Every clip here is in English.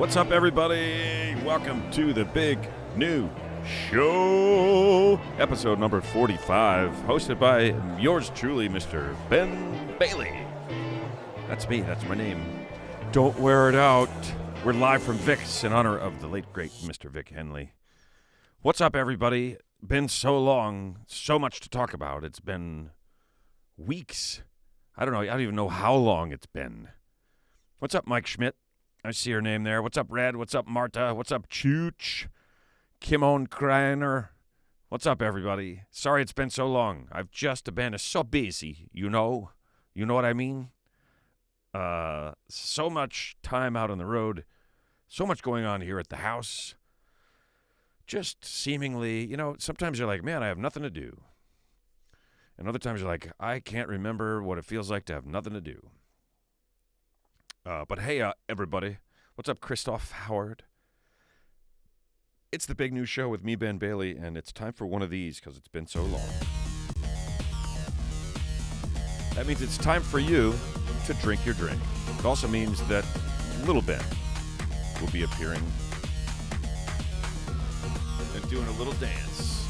What's up, everybody? Welcome to the big new show, episode number 45, hosted by yours truly, Mr. Ben Bailey. That's me. That's my name. Don't wear it out. We're live from Vic's in honor of the late, great Mr. Vic Henley. What's up, everybody? Been so long, so much to talk about. It's been weeks. I don't even know how long it's been. What's up, Mike Schmidt? I see your name there. What's up, Red? What's up, Marta? What's up, Chooch? Kimon Kreiner? What's up, everybody? Sorry it's been so long. I've just been so busy, you know? You know what I mean? So much time out on the road. So much going on here at the house. Just seemingly, sometimes you're like, man, I have nothing to do. And other times you're like, I can't remember what it feels like to have nothing to do. But hey, everybody. What's up, Christoph Howard? It's the big new show with me, Ben Bailey, and it's time for one of these because it's been so long. That means it's time for you to drink your drink. It also means that Little Ben will be appearing and doing a little dance.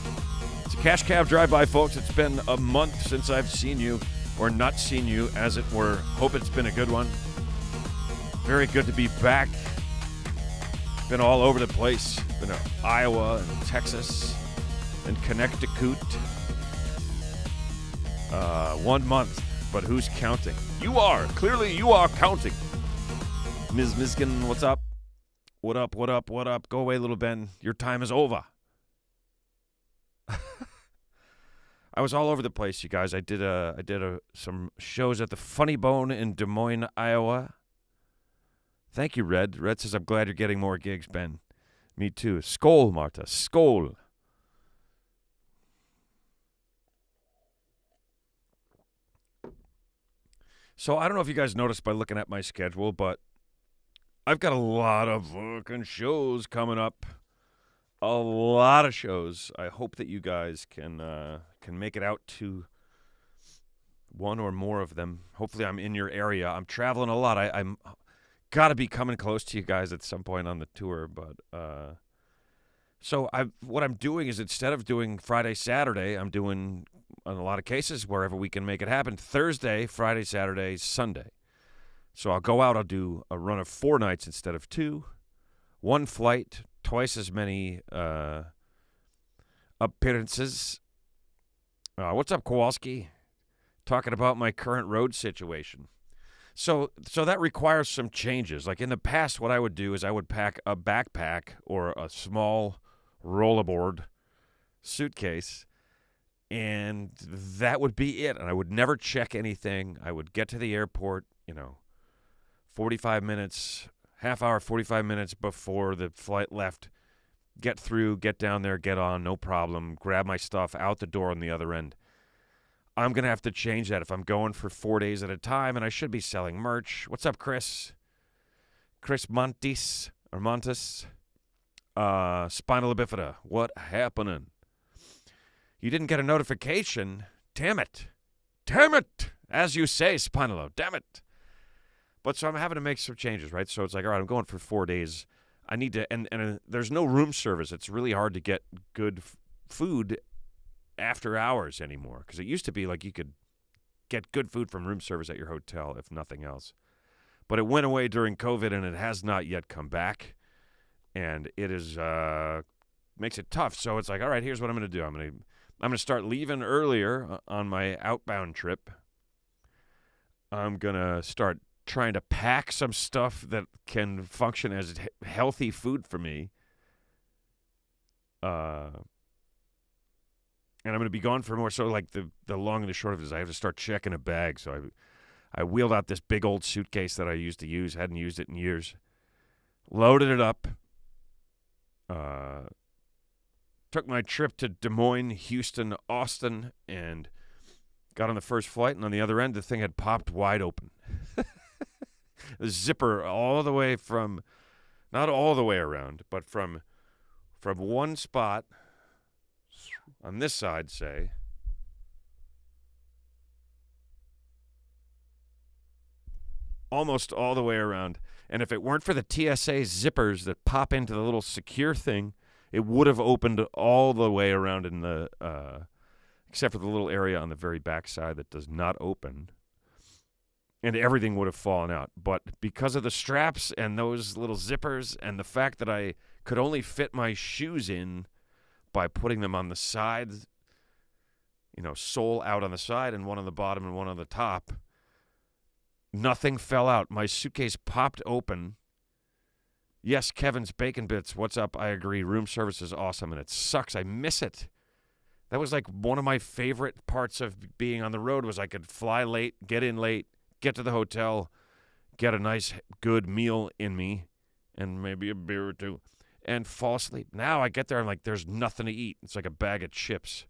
It's a Cash Cab Drive-By, folks. It's been a month since I've seen you, or not seen you, as it were. Hope it's been a good one. Very good to be back. Been all over the place. Been to Iowa and Texas and Connecticut. 1 month, but who's counting? You are. Clearly you are counting. Ms. Miskin, what's up? What up, what up, what up? Go away, Little Ben. Your time is over. I was all over the place, you guys. I did some shows at the Funny Bone in Des Moines, Iowa. Thank you, Red. Red says, I'm glad you're getting more gigs, Ben. Me too. Skål, Marta. Skål. So I don't know if you guys noticed by looking at my schedule, but I've got a lot of fucking shows coming up. A lot of shows. I hope that you guys can make it out to one or more of them. Hopefully I'm in your area. I'm traveling a lot. I'm got to be coming close to you guys at some point on the tour, but so what I'm doing is, instead of doing Friday, Saturday, I'm doing, in a lot of cases, wherever we can make it happen, Thursday, Friday, Saturday, Sunday. So I'll go out, I'll do a run of 4 nights instead of 2, 1 flight, twice as many appearances. What's up, Kowalski? Talking about my current road situation. So that requires some changes. Like in the past, what I would do is I would pack a backpack or a small rollerboard suitcase, and that would be it. And I would never check anything. I would get to the airport, 45 minutes, half hour, 45 minutes before the flight left, get through, get down there, get on, no problem, grab my stuff, out the door on the other end. I'm going to have to change that if I'm going for 4 days at a time, and I should be selling merch. What's up, Chris? Chris Montes, or Montes? Spinal bifida. What happening? You didn't get a notification? Damn it. Damn it! As you say, Spinalo. Damn it. But so I'm having to make some changes, right? So it's like, all right, I'm going for 4 days. I need to, and there's no room service. It's really hard to get good food after hours anymore, because it used to be like you could get good food from room service at your hotel, if nothing else. But it went away during COVID, and it has not yet come back, and it is makes it tough. So it's like, all right, here's what I'm going to do. I'm going to start leaving earlier on my outbound trip. I'm going to start trying to pack some stuff that can function as healthy food for me. And I'm going to be gone for more. So, like, the long and the short of it is I have to start checking a bag. So I wheeled out this big old suitcase that I used to use. Hadn't used it in years. Loaded it up. Took my trip to Des Moines, Houston, Austin, and got on the first flight. And on the other end, the thing had popped wide open. The zipper all the way from, not all the way around, but from one spot on this side, say, almost all the way around. And if it weren't for the TSA zippers that pop into the little secure thing, it would have opened all the way around in the, except for the little area on the very back side that does not open. And everything would have fallen out. But because of the straps and those little zippers and the fact that I could only fit my shoes in by putting them on the side, sole out on the side and one on the bottom and one on the top, nothing fell out. My suitcase popped open. Yes, Kevin's Bacon Bits, what's up? I agree. Room service is awesome, and it sucks. I miss it. That was like one of my favorite parts of being on the road was I could fly late, get in late, get to the hotel, get a nice, good meal in me, and maybe a beer or two, and fall asleep. Now I get there, and like, there's nothing to eat. It's like a bag of chips.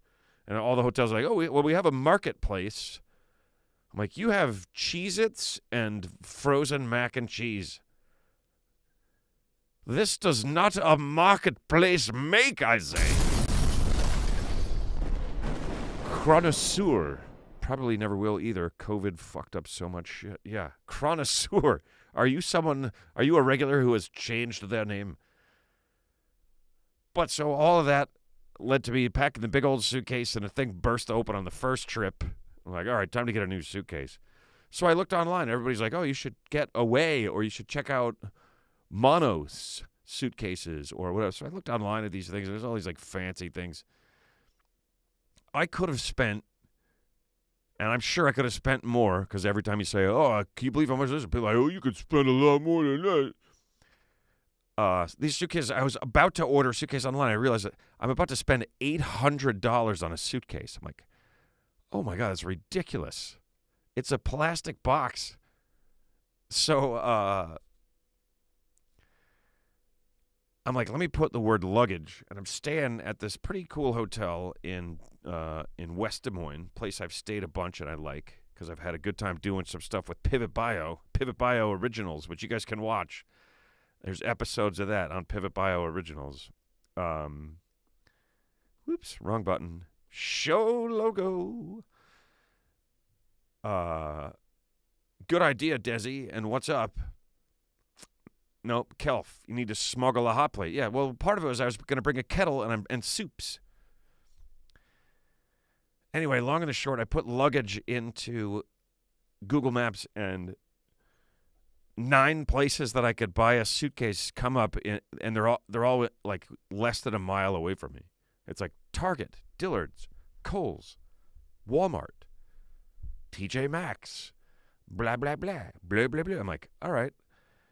And all the hotels are like, we have a marketplace. I'm like, you have Cheez-Its and frozen mac and cheese. This does not a marketplace make, I say. Chronosaur. Probably never will either. COVID fucked up so much shit. Yeah. Chronosaur. Are you a regular who has changed their name? But so all of that led to me packing the big old suitcase, and the thing burst open on the first trip. I'm like, all right, time to get a new suitcase. So I looked online. Everybody's like, oh, you should get Away, or you should check out Monos suitcases or whatever. So I looked online at these things. There's all these like fancy things. I could have spent, and I'm sure I could have spent more, because every time you say, oh, can you believe how much this is? People are like, oh, you could spend a lot more than that. These suitcases, I was about to order a suitcase online. I realized that I'm about to spend $800 on a suitcase. I'm like, oh my God, that's ridiculous. It's a plastic box. So I'm like, let me put the word luggage. And I'm staying at this pretty cool hotel in West Des Moines, place I've stayed a bunch and I like, because I've had a good time doing some stuff with Pivot Bio Originals, which you guys can watch. There's episodes of that on Pivot Bio Originals. Whoops, wrong button. Show logo. Good idea, Desi. And what's up? Nope, Kelf. You need to smuggle a hot plate. Yeah, well, part of it was I was going to bring a kettle and soups. Anyway, long and the short, I put luggage into Google Maps, and 9 places that I could buy a suitcase come up, and they're all like less than a mile away from me. It's like Target, Dillard's, Kohl's, Walmart, TJ Maxx, blah, blah, blah, blah, blah, blah. I'm like, all right.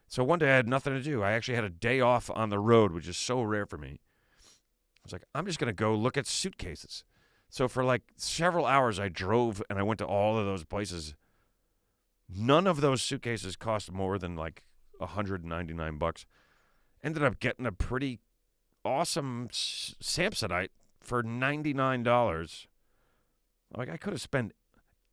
So one day I had nothing to do. I actually had a day off on the road, which is so rare for me. I was like, I'm just going to go look at suitcases. So for like several hours, I drove and I went to all of those places. None of those suitcases cost more than like $199. Ended up getting a pretty awesome Samsonite for $99. Like, I could have spent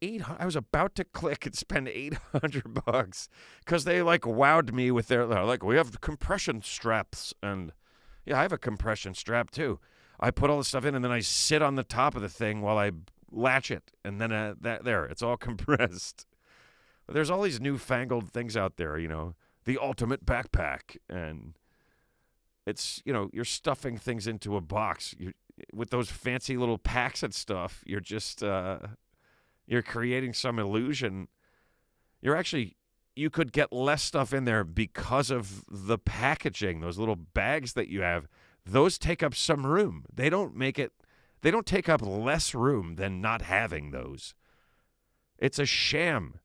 $800. I was about to click and spend $800 because they like wowed me with their like, we have compression straps, and yeah, I have a compression strap too. I put all the stuff in and then I sit on the top of the thing while I latch it, and then it's all compressed. There's all these newfangled things out there, the ultimate backpack, and it's, you're stuffing things into a box. With those fancy little packs and stuff, you're just, you're creating some illusion. You could get less stuff in there because of the packaging, those little bags that you have. Those take up some room. They don't take up less room than not having those. It's a sham.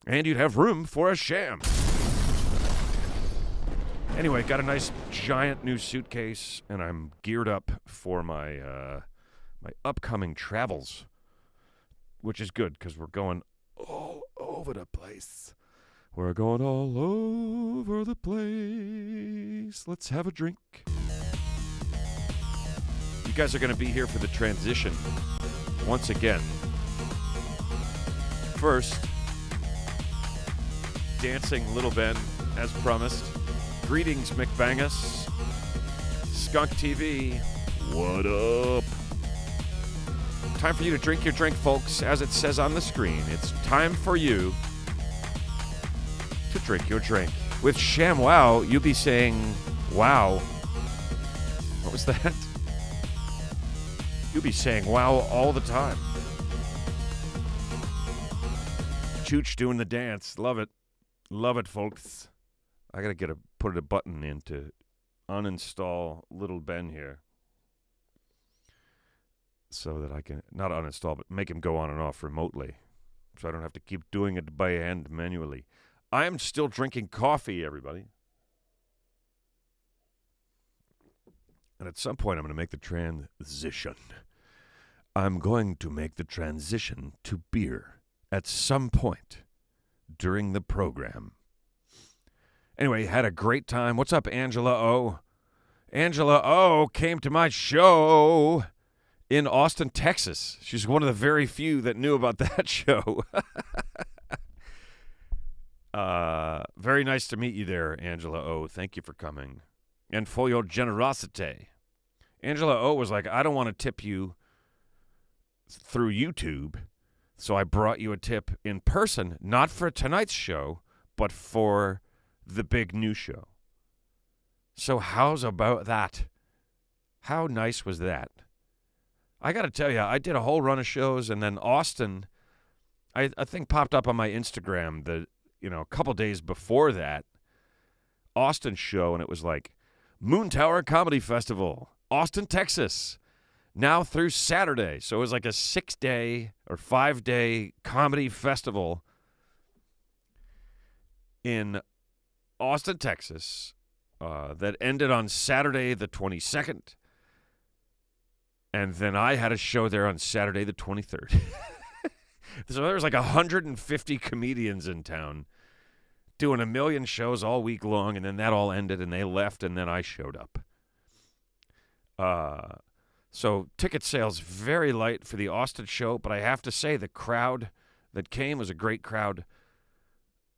And you'd have room for a sham. Anyway, got a nice giant new suitcase, and I'm geared up for my my upcoming travels, which is good because we're going all over the place. We're going all over the place. Let's have a drink. You guys are going to be here for the transition once again. First, dancing Little Ben, as promised. Greetings, McBangus. Skunk TV, what up? Time for you to drink your drink, folks. As it says on the screen, it's time for you to drink your drink. With ShamWow, you'll be saying, wow. What was that? You'll be saying wow all the time. Chooch doing the dance. Love it. Love it, folks. I got to put a button in to uninstall Little Ben here. So that I can, not uninstall, but make him go on and off remotely. So I don't have to keep doing it by hand manually. I am still drinking coffee, everybody. And at some point, I'm going to make the transition. I'm going to make the transition to beer at some point during the program. Anyway, had a great time. What's up, Angela O? Angela O came to my show in Austin, Texas. She's one of the very few that knew about that show. Very nice to meet you there, Angela O. Thank you for coming. And for your generosity. Angela O was like, I don't want to tip you through YouTube, so I brought you a tip in person, not for tonight's show, but for the big new show. So how's about that? How nice was that? I got to tell you, I did a whole run of shows, and then Austin, I think popped up on my Instagram a couple days before that, Austin show, and it was like, Moon Tower Comedy Festival, Austin, Texas, now through Saturday. So it was like a 6-day or 5-day comedy festival in Austin, Texas, that ended on Saturday the 22nd. And then I had a show there on Saturday the 23rd. So there was like 150 comedians in town doing 1 million shows all week long, and then that all ended, and they left, and then I showed up. So ticket sales very light for the Austin show, but I have to say the crowd that came was a great crowd.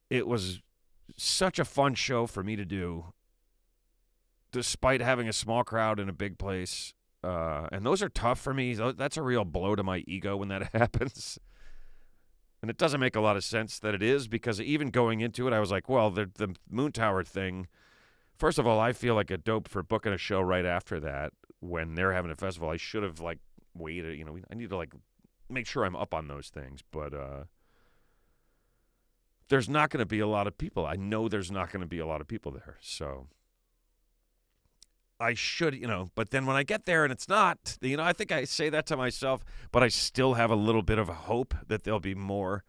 It was such a fun show for me to do, despite having a small crowd in a big place. And those are tough for me. That's a real blow to my ego when that happens. And it doesn't make a lot of sense that it is, because even going into it, I was like, well, the Moon Tower thing, first of all, I feel like a dope for booking a show right after that when they're having a festival. I should have, waited. I need to, make sure I'm up on those things. But there's not going to be a lot of people. I know there's not going to be a lot of people there. So I should, but then when I get there and it's not, I think I say that to myself, but I still have a little bit of hope that there'll be more,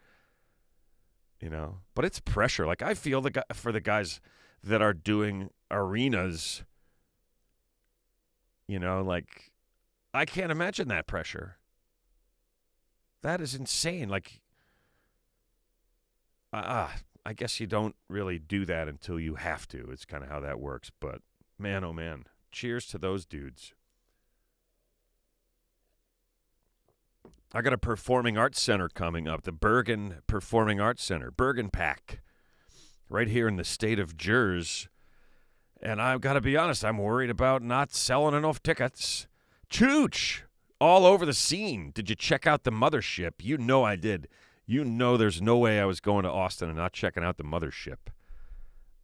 but it's pressure. Like, I feel for the guys that are doing arenas, I can't imagine that pressure. That is insane. I guess you don't really do that until you have to. It's kind of how that works, but man, oh man. Cheers to those dudes. I got a performing arts center coming up, the Bergen Performing Arts Center, Bergen Pack, right here in the state of Jersey. And I've got to be honest, I'm worried about not selling enough tickets. Chooch! All over the scene. Did you check out the mothership? You know I did. There's no way I was going to Austin and not checking out the mothership.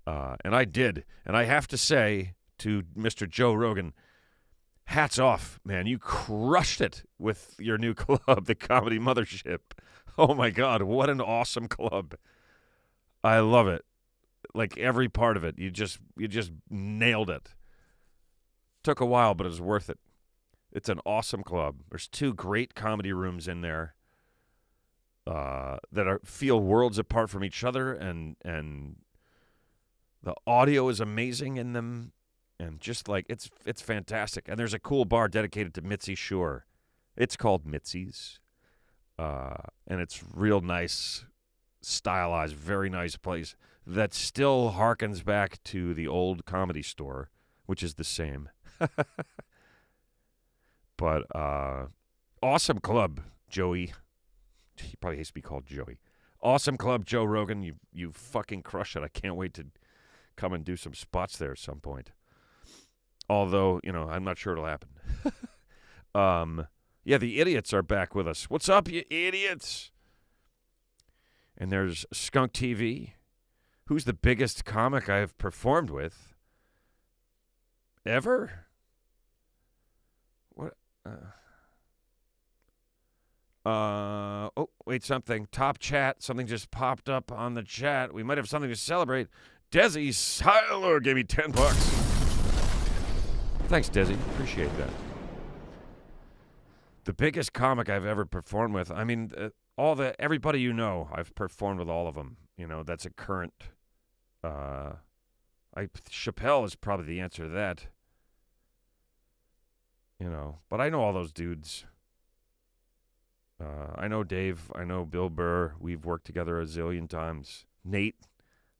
And I did. And I have to say to Mr. Joe Rogan, hats off, man. You crushed it with your new club, the Comedy Mothership. Oh, my God. What an awesome club. I love it. Every part of it. You just nailed it. Took a while, but it was worth it. It's an awesome club. There's 2 great comedy rooms in there that feel worlds apart from each other, and the audio is amazing in them. And just it's fantastic. And there's a cool bar dedicated to Mitzi Shore. It's called Mitzi's. And it's real nice, stylized, very nice place that still harkens back to the old Comedy Store, which is the same. But awesome club, Joey. He probably hates to be called Joey. Awesome club, Joe Rogan. You fucking crush it. I can't wait to come and do some spots there at some point. Although, I'm not sure it'll happen. Yeah, the idiots are back with us. What's up, you idiots? And there's Skunk TV, Who's the biggest comic I've performed with? Ever? What? Oh, wait, something. Top chat. Something just popped up on the chat. We might have something to celebrate. Desi Seiler gave me $10. Thanks, Desi. Appreciate that. The biggest comic I've ever performed with. I mean, everybody you know, I've performed with all of them. You know, that's a current. Chappelle is probably the answer to that. You know, but I know all those dudes. I know Dave. I know Bill Burr. We've worked together a zillion times. Nate.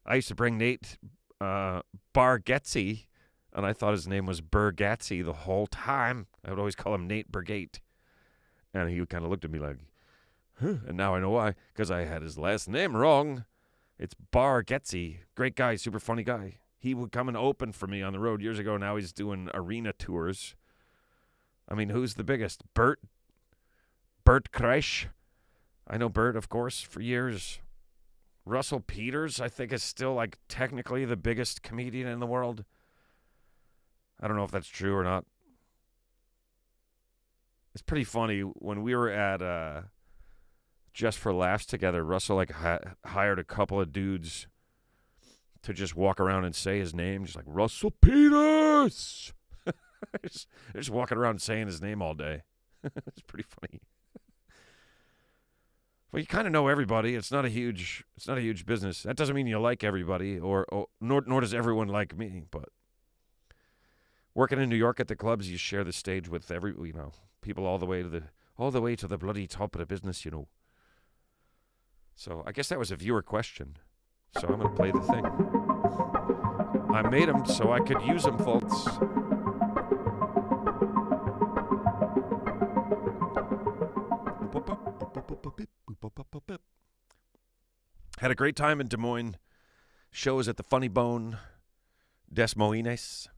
I used to bring Nate Bargatze, and I thought his name was Burgatze the whole time. I would always call him Nate Burgate. And he kind of looked at me like, huh? And now I know why, because I had his last name wrong. It's Bargatze. Great guy, super funny guy. He would come and open for me on the road years ago. Now he's doing arena tours. I mean, who's the biggest? Bert Kreischer. I know Bert, of course, for years. Russell Peters, I think, is still, like, technically the biggest comedian in the world. I don't know if that's true or not. It's pretty funny. When we were at Just for Laughs together, Russell, like, hired a couple of dudes to just walk around and say his name, just like, Russell Peters! just walking around saying his name all day. It's pretty funny. Well, you kind of know everybody. It's not a huge business. That doesn't mean you like everybody, or nor does everyone like me. But working in New York at the clubs, you share the stage with people all the way to the bloody top of the business, you know. So I guess that was a viewer question. So I'm gonna play the thing. I made them so I could use them, folks. Had a great time in Des Moines. Shows at the Funny Bone, Des Moines.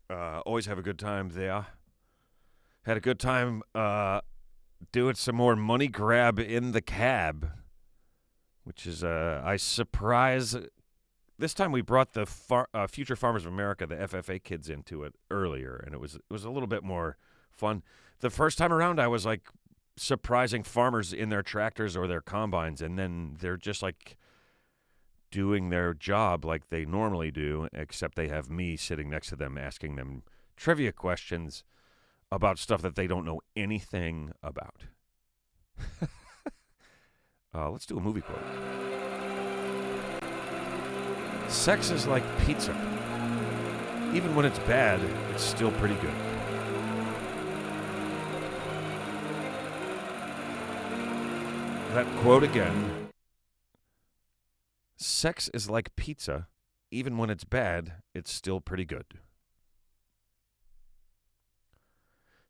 Always have a good time there. Had a good time doing some more money grab in the cab, which is I surprise. This time we brought the Future Farmers of America, the FFA kids, into it earlier, and it was a little bit more fun. The first time around, I was like surprising farmers in their tractors or their combines, and then they're just like doing their job like they normally do, except they have me sitting next to them asking them trivia questions about stuff that they don't know anything about. Let's do a movie quote. Sex is like pizza. Even when it's bad, it's still pretty good. That quote again. Sex is like pizza. Even when it's bad, it's still pretty good.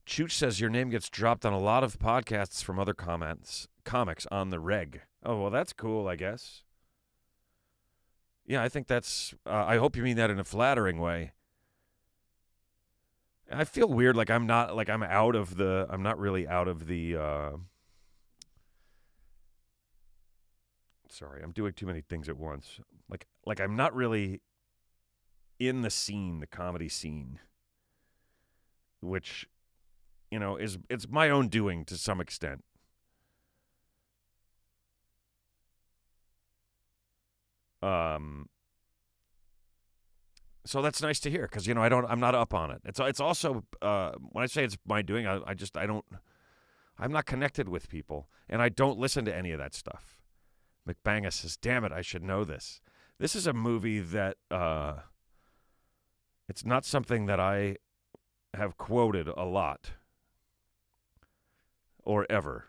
Chooch says your name gets dropped on a lot of podcasts from other comics on the reg. Oh, well, that's cool, I guess. Yeah, I think that's... I hope you mean that in a flattering way. I feel weird, like I'm not really out of the... Sorry, I'm doing too many things at once. Like I'm not really in the scene, the comedy scene, which, you know, it's my own doing to some extent. So that's nice to hear, because, you know, I'm not up on it. It's also when I say it's my doing, I'm not connected with people, and I don't listen to any of that stuff. McBanga says, damn it, I should know this. This is a movie that, it's not something that I have quoted a lot. Or ever.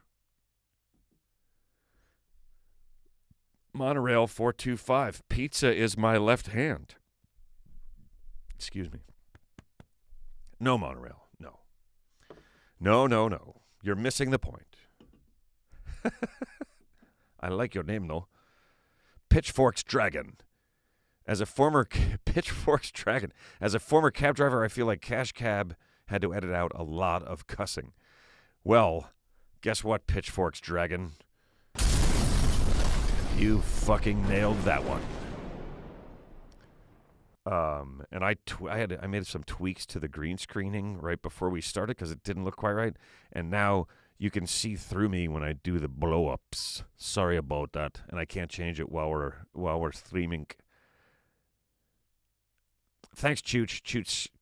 Monorail 425, pizza is my left hand. Excuse me. No, Monorail, no. No. You're missing the point. I like your name, though. Pitchforks Dragon. As a former Pitchforks Dragon. As a former cab driver, I feel like Cash Cab had to edit out a lot of cussing. Well, guess what, Pitchforks Dragon? You fucking nailed that one. And I made some tweaks to the green screening right before we started because it didn't look quite right. And now you can see through me when I do the blow-ups. Sorry about that. And I can't change it while we're streaming. Thanks, Chooch.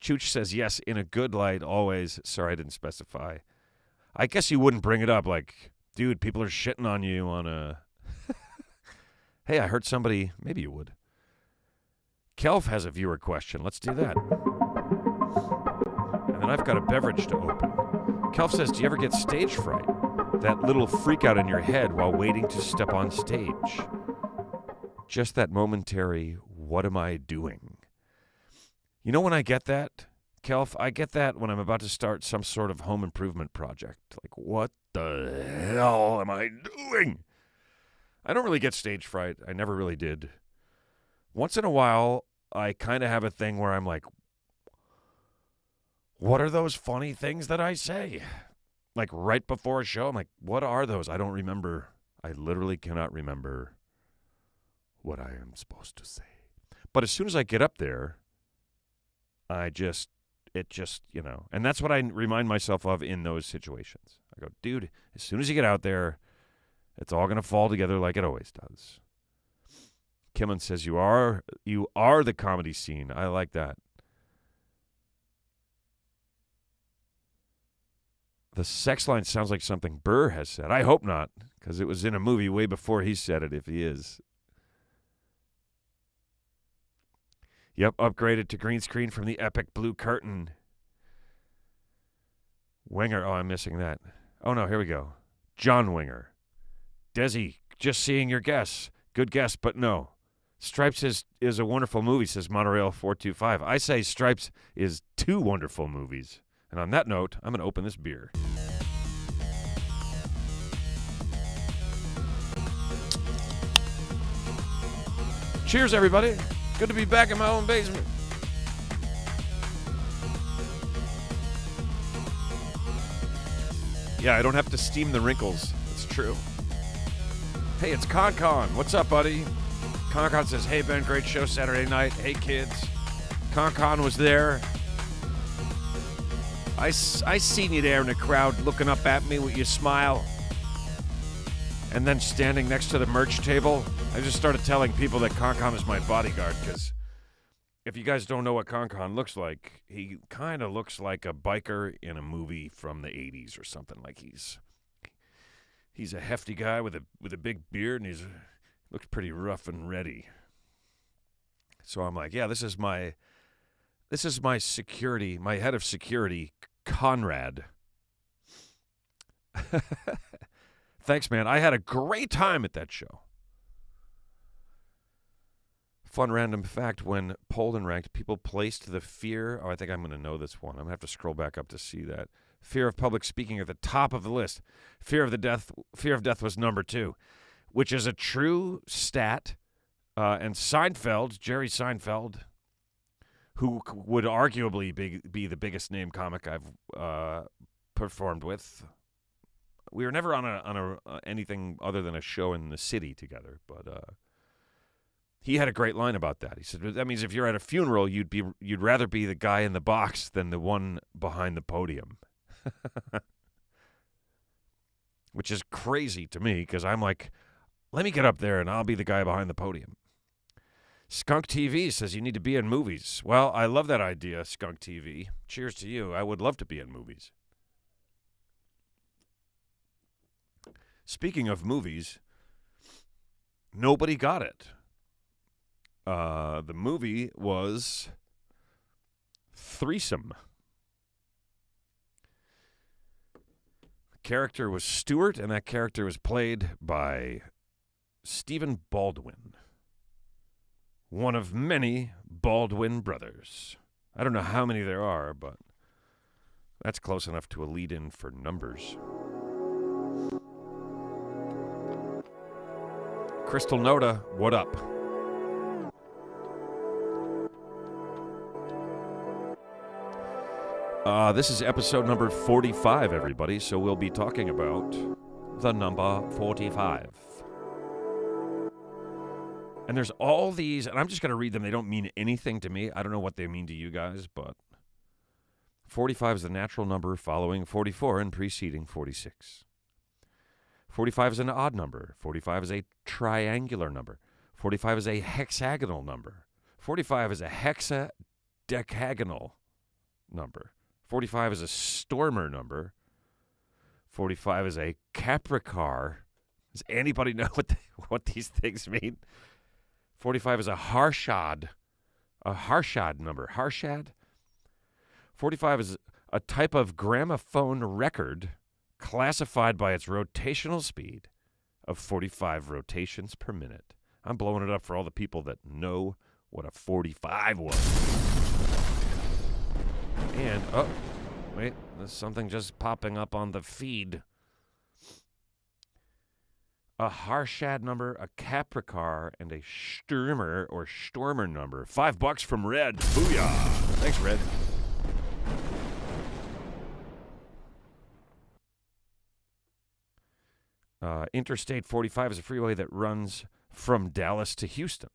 Chooch says yes, in a good light, always. Sorry, I didn't specify. I guess you wouldn't bring it up like, dude, people are shitting on you on a... Hey, I heard somebody... Maybe you would. Kelf has a viewer question. Let's do that. And then I've got a beverage to open. Kelf says, do you ever get stage fright? That little freak out in your head while waiting to step on stage. Just that momentary, what am I doing? You know when I get that, Kelf? I get that when I'm about to start some sort of home improvement project. Like, what the hell am I doing? I don't really get stage fright. I never really did. Once in a while, I kind of have a thing where I'm like, what are those funny things that I say? Like right before a show, I'm like, what are those? I don't remember. I literally cannot remember what I am supposed to say. But as soon as I get up there, it just, and that's what I remind myself of in those situations. I go, dude, as soon as you get out there, it's all going to fall together like it always does. Kimon says, you are the comedy scene. I like that. The sex line sounds like something Burr has said. I hope not, because it was in a movie way before he said it, if he is. Yep, upgraded to green screen from the epic blue curtain. Winger, I'm missing that. Oh, no, here we go. John Winger. Desi, just seeing your guess. Good guess, but no. Stripes is a wonderful movie, says Monorail 425. I say Stripes is two wonderful movies. And on that note, I'm going to open this beer. Cheers, everybody. Good to be back in my own basement. Yeah, I don't have to steam the wrinkles. It's true. Hey, it's Con. What's up, buddy? Con says, hey, Ben, great show Saturday night. Hey, kids. Con was there. I seen you there in the crowd looking up at me with your smile. And then standing next to the merch table, I just started telling people that Con is my bodyguard, because if you guys don't know what Con looks like, he kind of looks like a biker in a movie from the 80s or something. Like he's a hefty guy with a big beard, and he looks pretty rough and ready. So I'm like, yeah, this is my security, my head of security, Conrad. Thanks, man. I had a great time at that show. Fun random fact, when polled and ranked, people placed the fear... Oh, I think I'm going to know this one. I'm going to have to scroll back up to see that. Fear of public speaking at the top of the list. Fear of death was number 2, which is a true stat. And Seinfeld, Jerry Seinfeld, who would arguably be the biggest name comic I've performed with. We were never on anything other than a show in the city together, but he had a great line about that. He said, that means if you're at a funeral, you'd rather be the guy in the box than the one behind the podium. Which is crazy to me, because I'm like, let me get up there and I'll be the guy behind the podium. Skunk TV says you need to be in movies. Well, I love that idea, Skunk TV. Cheers to you. I would love to be in movies. Speaking of movies, nobody got it. The movie was Threesome. The character was Stewart, and that character was played by Stephen Baldwin, one of many Baldwin brothers. I don't know how many there are, but that's close enough to a lead-in for numbers. Crystal Noda, what up? This is episode number 45, everybody, so we'll be talking about the number 45. And there's all these, and I'm just going to read them. They don't mean anything to me. I don't know what they mean to you guys, but 45 is the natural number following 44 and preceding 46. 45 is an odd number. 45 is a triangular number. 45 is a hexagonal number. 45 is a hexadecagonal number. 45 is a stormer number. 45 is a Capricar. Does anybody know what these things mean? 45 is a Harshad number. Harshad? 45 is a type of gramophone record classified by its rotational speed of 45 rotations per minute. I'm blowing it up for all the people that know what a 45 was. And, oh, wait, there's something just popping up on the feed. A Harshad number, a Capricar, and a Sturmer or Stormer number. $5 from Red. Booyah. Thanks, Red. Interstate 45 is a freeway that runs from Dallas to Houston.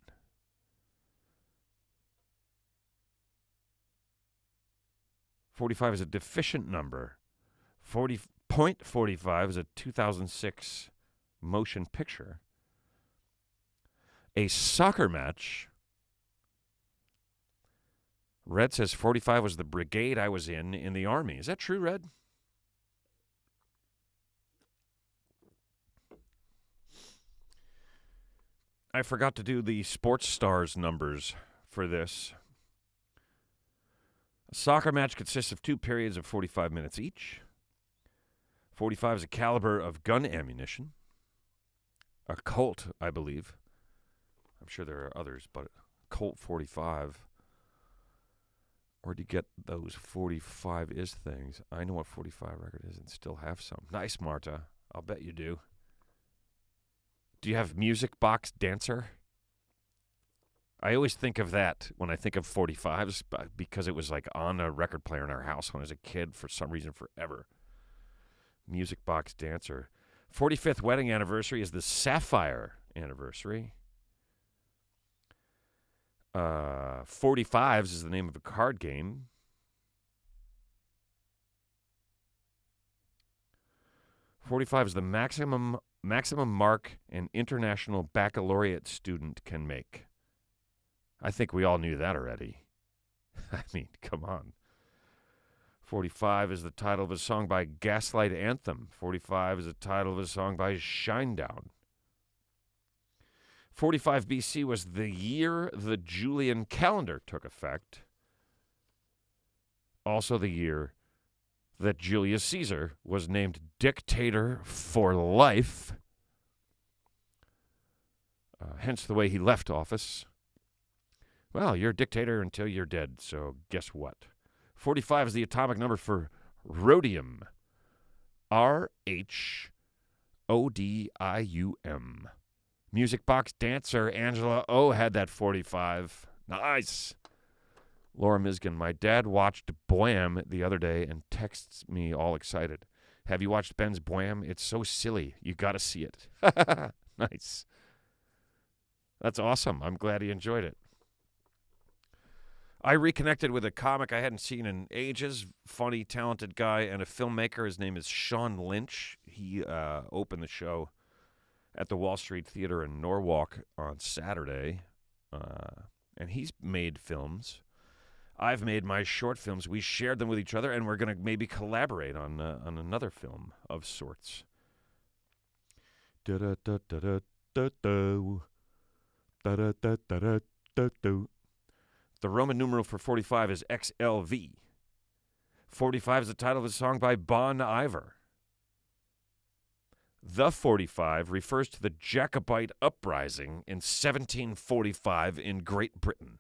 .45 is a deficient number. 40.45 is a 2006 motion picture. A soccer match. Red says 45 was the brigade I was in the Army. Is that true, Red? I forgot to do the sports stars numbers for this. A soccer match consists of 2 periods of 45 minutes each. 45 is a caliber of gun ammunition. A Colt, I believe. I'm sure there are others, but Colt 45. Where'd you get those 45 is things? I know what 45 record is and still have some. Nice, Marta. I'll bet you do. Do you have Music Box Dancer? I always think of that when I think of 45s because it was like on a record player in our house when I was a kid for some reason forever. Music Box Dancer. 45th wedding anniversary is the Sapphire anniversary. 45s is the name of a card game. .45 is the maximum mark an international baccalaureate student can make. I think we all knew that already. I mean, come on. 45 is the title of a song by Gaslight Anthem. 45 is the title of a song by Shinedown. 45 BC was the year the Julian calendar took effect. Also the year that Julius Caesar was named dictator for life. Hence the way he left office. Well, you're a dictator until you're dead, so guess what? 45 is the atomic number for rhodium. R-H-O-D-I-U-M. Music Box Dancer Angela O had that 45. Nice. Laura Miskin, my dad watched Bwam the other day and texts me all excited. Have you watched Ben's Bwam? It's so silly. You got to see it. Nice. That's awesome. I'm glad he enjoyed it. I reconnected with a comic I hadn't seen in ages. Funny, talented guy and a filmmaker. His name is Sean Lynch. He opened the show at the Wall Street Theater in Norwalk on Saturday. And he's made films. I've made my short films. We shared them with each other, and we're going to maybe collaborate on another film of sorts. The Roman numeral for 45 is XLV. 45 is the title of a song by Bon Iver. The 45 refers to the Jacobite uprising in 1745 in Great Britain.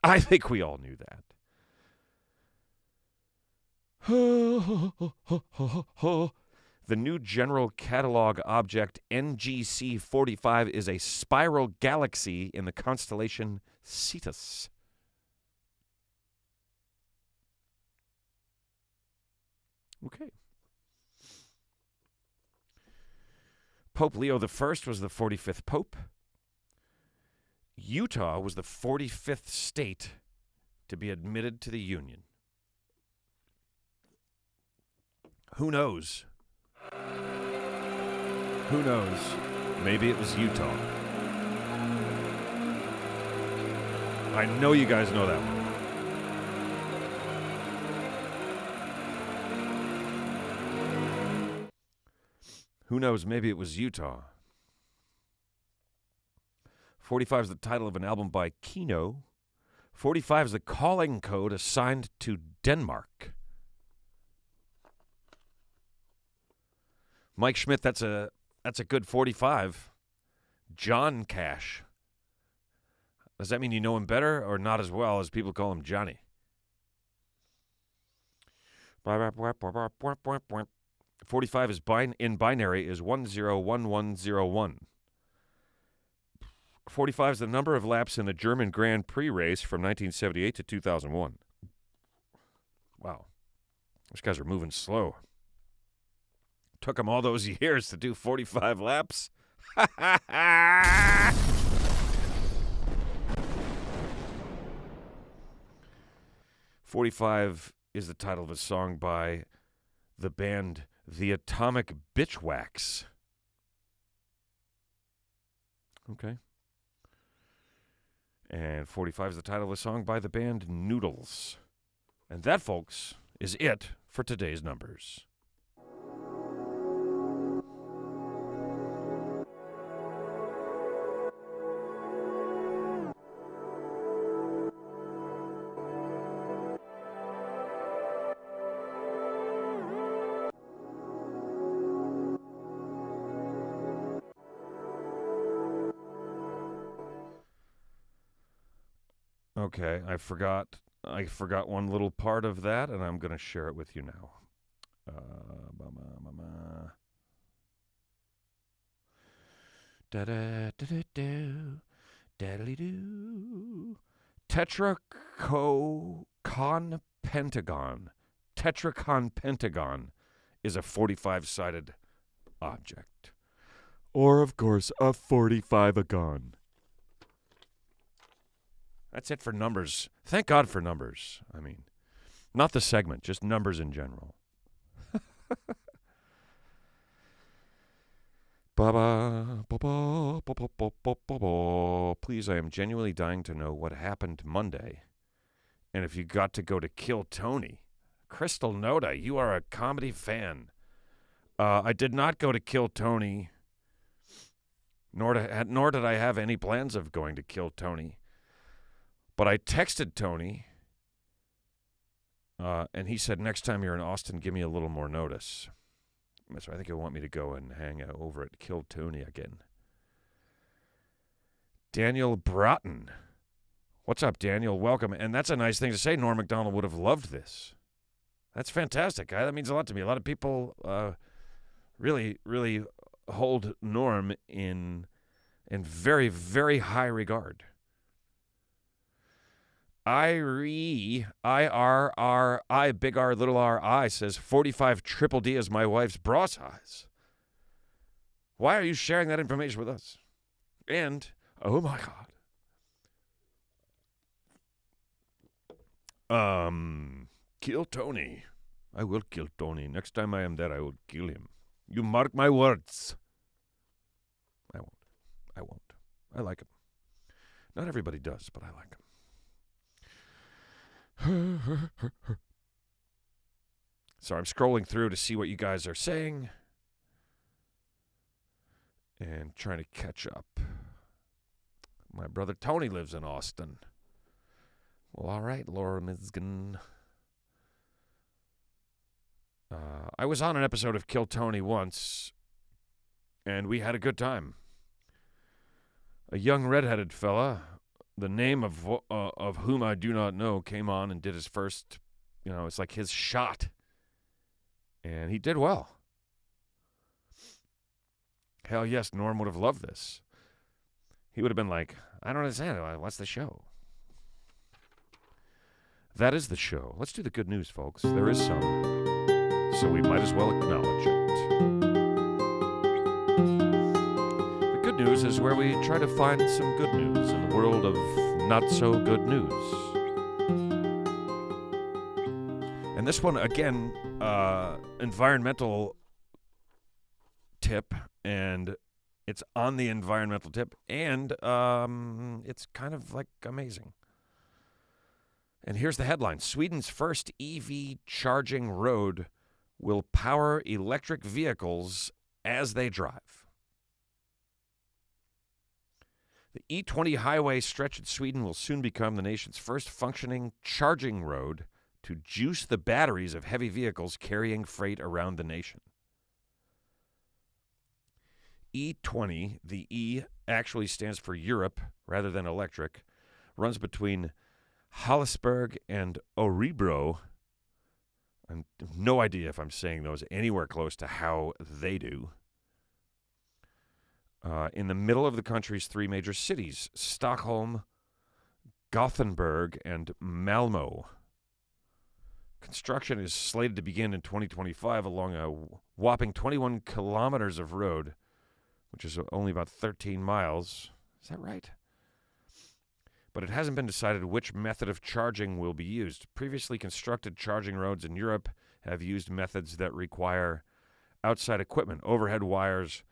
I think we all knew that. The new General Catalog object NGC 45 is a spiral galaxy in the constellation Cetus. Okay. Pope Leo I was the 45th Pope. Utah was the 45th state to be admitted to the Union. Who knows? Who knows? Maybe it was Utah. I know you guys know that one. Who knows? Maybe it was Utah. 45 is the title of an album by Kino. 45 is the calling code assigned to Denmark. Mike Schmidt, that's a good 45. John Cash. Does that mean you know him better or not as well as people call him Johnny? 45 is in binary is 101101. 45 is the number of laps in the German Grand Prix race from 1978 to 2001. Wow. Those guys are moving slow. Took them all those years to do 45 laps. 45 is the title of a song by the band The Atomic Bitchwax. Okay. And 45 is the title of a song by the band Noodles. And that, folks, is it for today's numbers. Okay, I forgot one little part of that, and I'm going to share it with you now. Tetrachon pentagon. Tetrachon pentagon is a 45-sided object. Or, of course, a 45-agon. That's it for numbers. Thank God for numbers. I mean, not the segment, just numbers in general. Please, I am genuinely dying to know what happened Monday. And if you got to go to Kill Tony. Crystal Noda, you are a comedy fan. I did not go to Kill Tony, nor did I have any plans of going to Kill Tony. But I texted Tony, and he said, next time you're in Austin, give me a little more notice. So I think he'll want me to go and hang out over at Kill Tony again. Daniel Broughton. What's up, Daniel? Welcome. And that's a nice thing to say. Norm Macdonald would have loved this. That's fantastic. That means a lot to me. A lot of people really, really hold Norm in very, very high regard. I, big R, little r, I says 45 triple D is my wife's bra size. Why are you sharing that information with us? And, oh my God. Kill Tony. I will kill Tony. Next time I am there, I will kill him. You mark my words. I won't. I like him. Not everybody does, but I like him. So I'm scrolling through to see what you guys are saying and trying to catch up. My brother Tony lives in Austin. Well, all right, Laura Mizgan. I was on an episode of Kill Tony once, and we had a good time. A young redheaded fella, the name of whom I do not know, came on and did his first, it's like his shot. And he did well. Hell yes, Norm would have loved this. He would have been like, I don't understand. What's the show? That is the show. Let's do the good news, folks. There is some. So we might as well acknowledge it. news is where we try to find some good news in the world of not so good news. And this one, again, environmental tip, and it's on the environmental tip, and it's kind of like amazing. And here's the headline. Sweden's first EV charging road will power electric vehicles as they drive. The E20 highway stretch in Sweden will soon become the nation's first functioning charging road to juice the batteries of heavy vehicles carrying freight around the nation. E20, the E actually stands for Europe rather than electric, runs between Hallsberg and Örebro. I have no idea if I'm saying those anywhere close to how they do. In the middle of the country's three major cities, Stockholm, Gothenburg, and Malmö. Construction is slated to begin in 2025 along a whopping 21 kilometers of road, which is only about 13 miles. Is that right? But it hasn't been decided which method of charging will be used. Previously constructed charging roads in Europe have used methods that require outside equipment, overhead wires,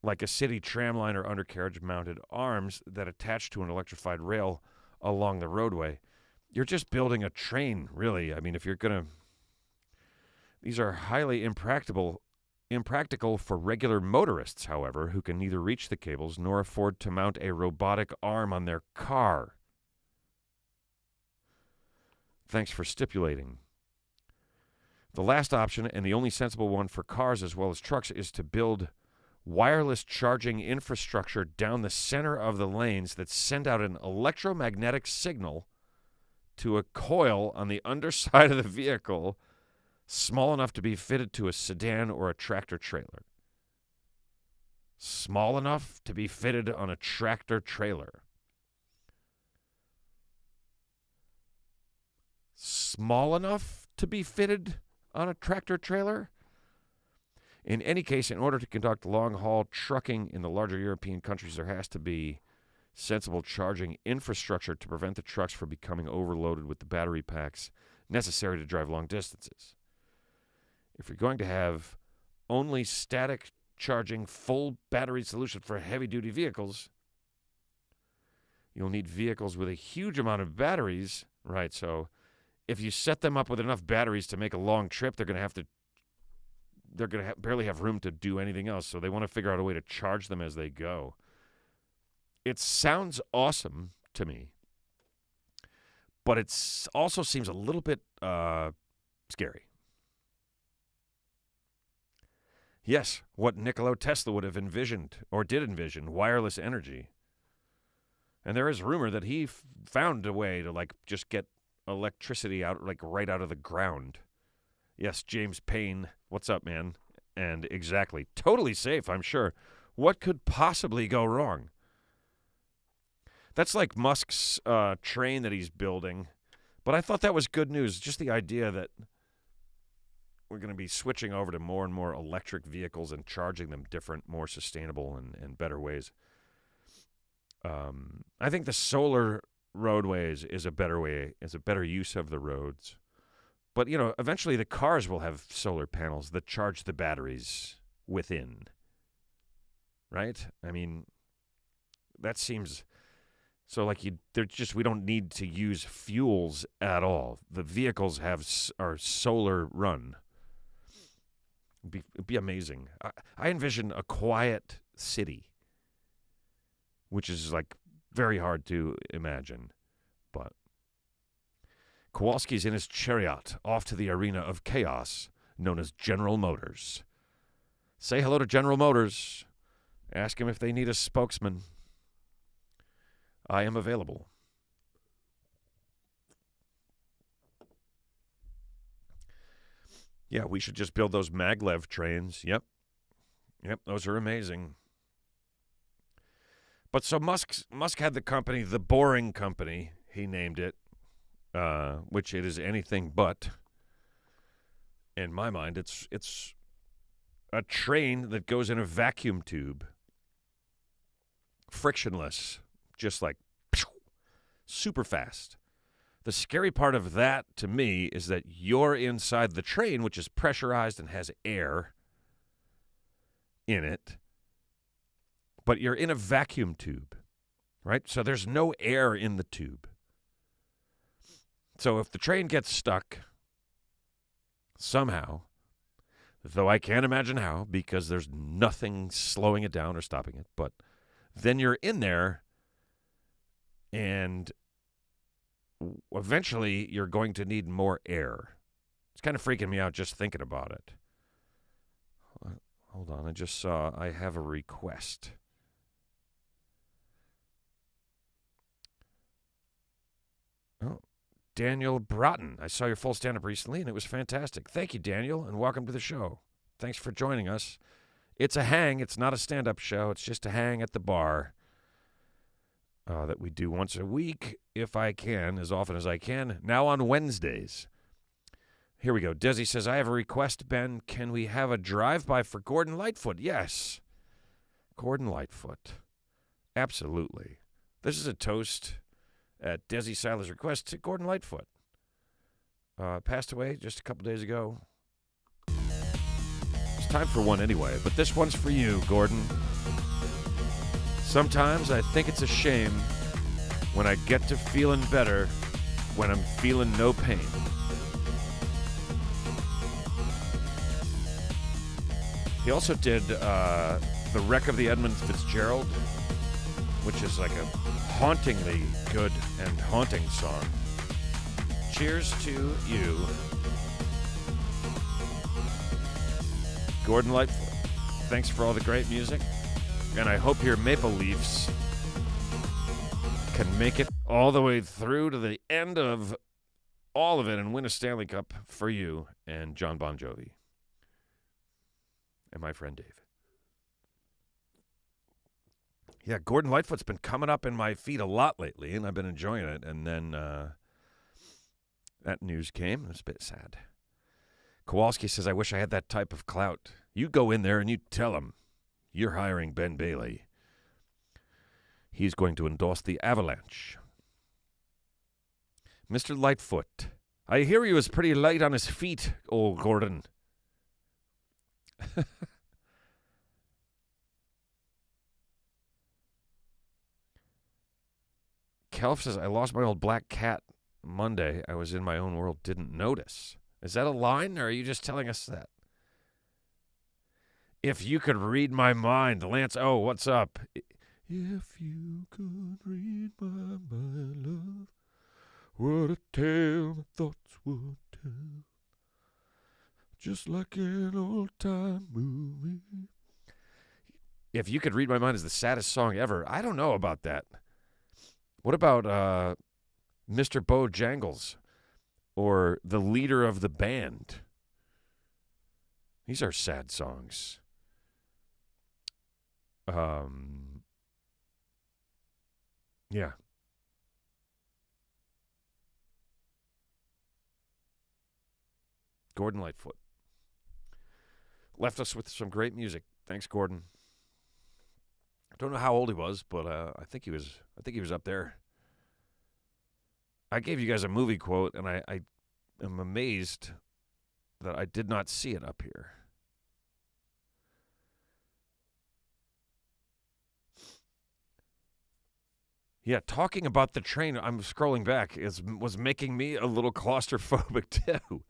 like a city tramline or undercarriage-mounted arms that attach to an electrified rail along the roadway. You're just building a train, really. I mean, if you're going to... These are highly impractical for regular motorists, however, who can neither reach the cables nor afford to mount a robotic arm on their car. Thanks for stipulating. The last option, and the only sensible one for cars as well as trucks, is to build wireless charging infrastructure down the center of the lanes that send out an electromagnetic signal to a coil on the underside of the vehicle, small enough to be fitted to a sedan or a tractor trailer. Small enough to be fitted on a tractor trailer. Small enough to be fitted on a tractor trailer? In any case, in order to conduct long-haul trucking in the larger European countries, there has to be sensible charging infrastructure to prevent the trucks from becoming overloaded with the battery packs necessary to drive long distances. If you're going to have only static charging full battery solution for heavy-duty vehicles, you'll need vehicles with a huge amount of batteries, right? So if you set them up with enough batteries to make a long trip, they're going to barely have room to do anything else. So they want to figure out a way to charge them as they go. It sounds awesome to me, but it also seems a little bit scary. Yes, what Nikola Tesla would have envisioned, or did envision, wireless energy. And there is rumor that he found a way to, just get electricity out, right out of the ground. Yes, James Payne, what's up, man? And exactly, totally safe, I'm sure. What could possibly go wrong? That's like Musk's train that he's building. But I thought that was good news, just the idea that we're going to be switching over to more and more electric vehicles and charging them different, more sustainable and better ways. I think the solar roadways is a better way, is a better use of the roads. But, eventually the cars will have solar panels that charge the batteries within. Right? I mean, that seems... So, we don't need to use fuels at all. The vehicles are solar run. It'd be amazing. I envision a quiet city, which is very hard to imagine. But Kowalski's in his chariot off to the arena of chaos known as General Motors. Say hello to General Motors. Ask him if they need a spokesman. I am available. Yeah, we should just build those maglev trains. Yep, those are amazing. But so Musk had the company, The Boring Company, he named it, which it is anything but. In my mind, it's a train that goes in a vacuum tube. frictionless, just like super fast. The scary part of that to me is that you're inside the train, which is pressurized and has air in it, but you're in a vacuum tube, right? So there's no air in the tube. So if the train gets stuck somehow, though I can't imagine how because there's nothing slowing it down or stopping it, but then you're in there and eventually you're going to need more air. It's kind of freaking me out just thinking about it. Hold on, I just saw I have a request. Oh, Daniel Broughton. I saw your full stand-up recently, and it was fantastic. Thank you, Daniel, and welcome to the show. Thanks for joining us. It's a hang. It's not a stand-up show. It's just a hang at the bar that we do once a week, if I can, as often as I can. Now on Wednesdays. Here we go. Desi says, I have a request, Ben. Can we have a drive-by for Gordon Lightfoot? Yes. Gordon Lightfoot. Absolutely. This is a toast at Desi Seiler's request to Gordon Lightfoot. Passed away just a couple days ago. It's time for one anyway, but this one's for you, Gordon. Sometimes I think it's a shame when I get to feeling better when I'm feeling no pain. He also did The Wreck of the Edmund Fitzgerald, which is like a hauntingly good and haunting song. Cheers to you, Gordon Lightfoot. Thanks for all the great music, and I hope your Maple Leafs can make it all the way through to the end of all of it and win a Stanley Cup for you and John Bon Jovi and my friend Dave. Yeah, Gordon Lightfoot's been coming up in my feed a lot lately, and I've been enjoying it. And then that news came. It was a bit sad. Kowalski says, I wish I had that type of clout. You go in there and you tell him you're hiring Ben Bailey. He's going to endorse the Avalanche. Mr. Lightfoot, I hear he was pretty light on his feet, old Gordon. Kelf says, I lost my old black cat Monday. I was in my own world, didn't notice. Is that a line, or are you just telling us that? If you could read my mind, Lance, oh, what's up? If you could read my mind, love, what a tale my thoughts would tell. Just like an old-time movie. If you could read my mind is the saddest song ever. I don't know about that. What about Mr. Bojangles or The Leader of the Band? These are sad songs. Yeah. Gordon Lightfoot left us with some great music. Thanks, Gordon. I don't know how old he was, but I think he was up there. I gave you guys a movie quote, and I am amazed that I did not see it up here. Yeah, talking about the train, I'm scrolling back, was making me a little claustrophobic too.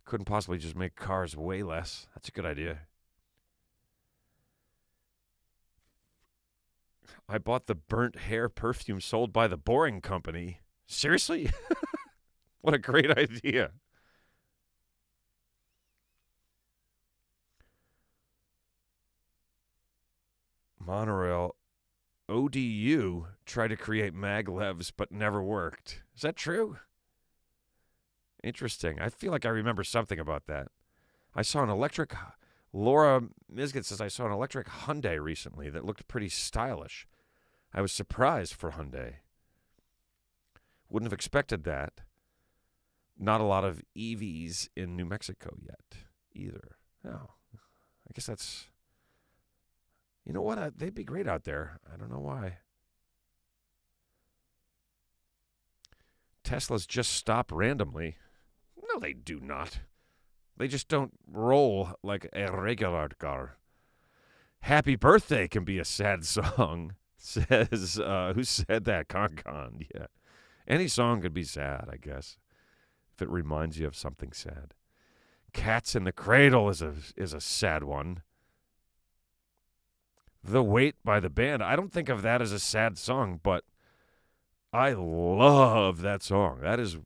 Couldn't possibly just make cars way less. That's a good idea. I bought the burnt hair perfume sold by the Boring Company. Seriously? What a great idea. Monorail ODU tried to create maglevs but never worked. Is that true? Interesting. I feel like I remember something about that. I saw an electric... Laura Misgett says, I saw an electric Hyundai recently that looked pretty stylish. I was surprised for Hyundai. Wouldn't have expected that. Not a lot of EVs in New Mexico yet, either. Oh, I guess that's... You know what? They'd be great out there. I don't know why. Teslas just stop randomly. No, they do not. They just don't roll like a regular car. Happy Birthday can be a sad song, says, who said that? Con. Yeah. Any song could be sad, I guess, if it reminds you of something sad. Cats in the Cradle is a sad one. The Weight by the Band. I don't think of that as a sad song, but I love that song. That is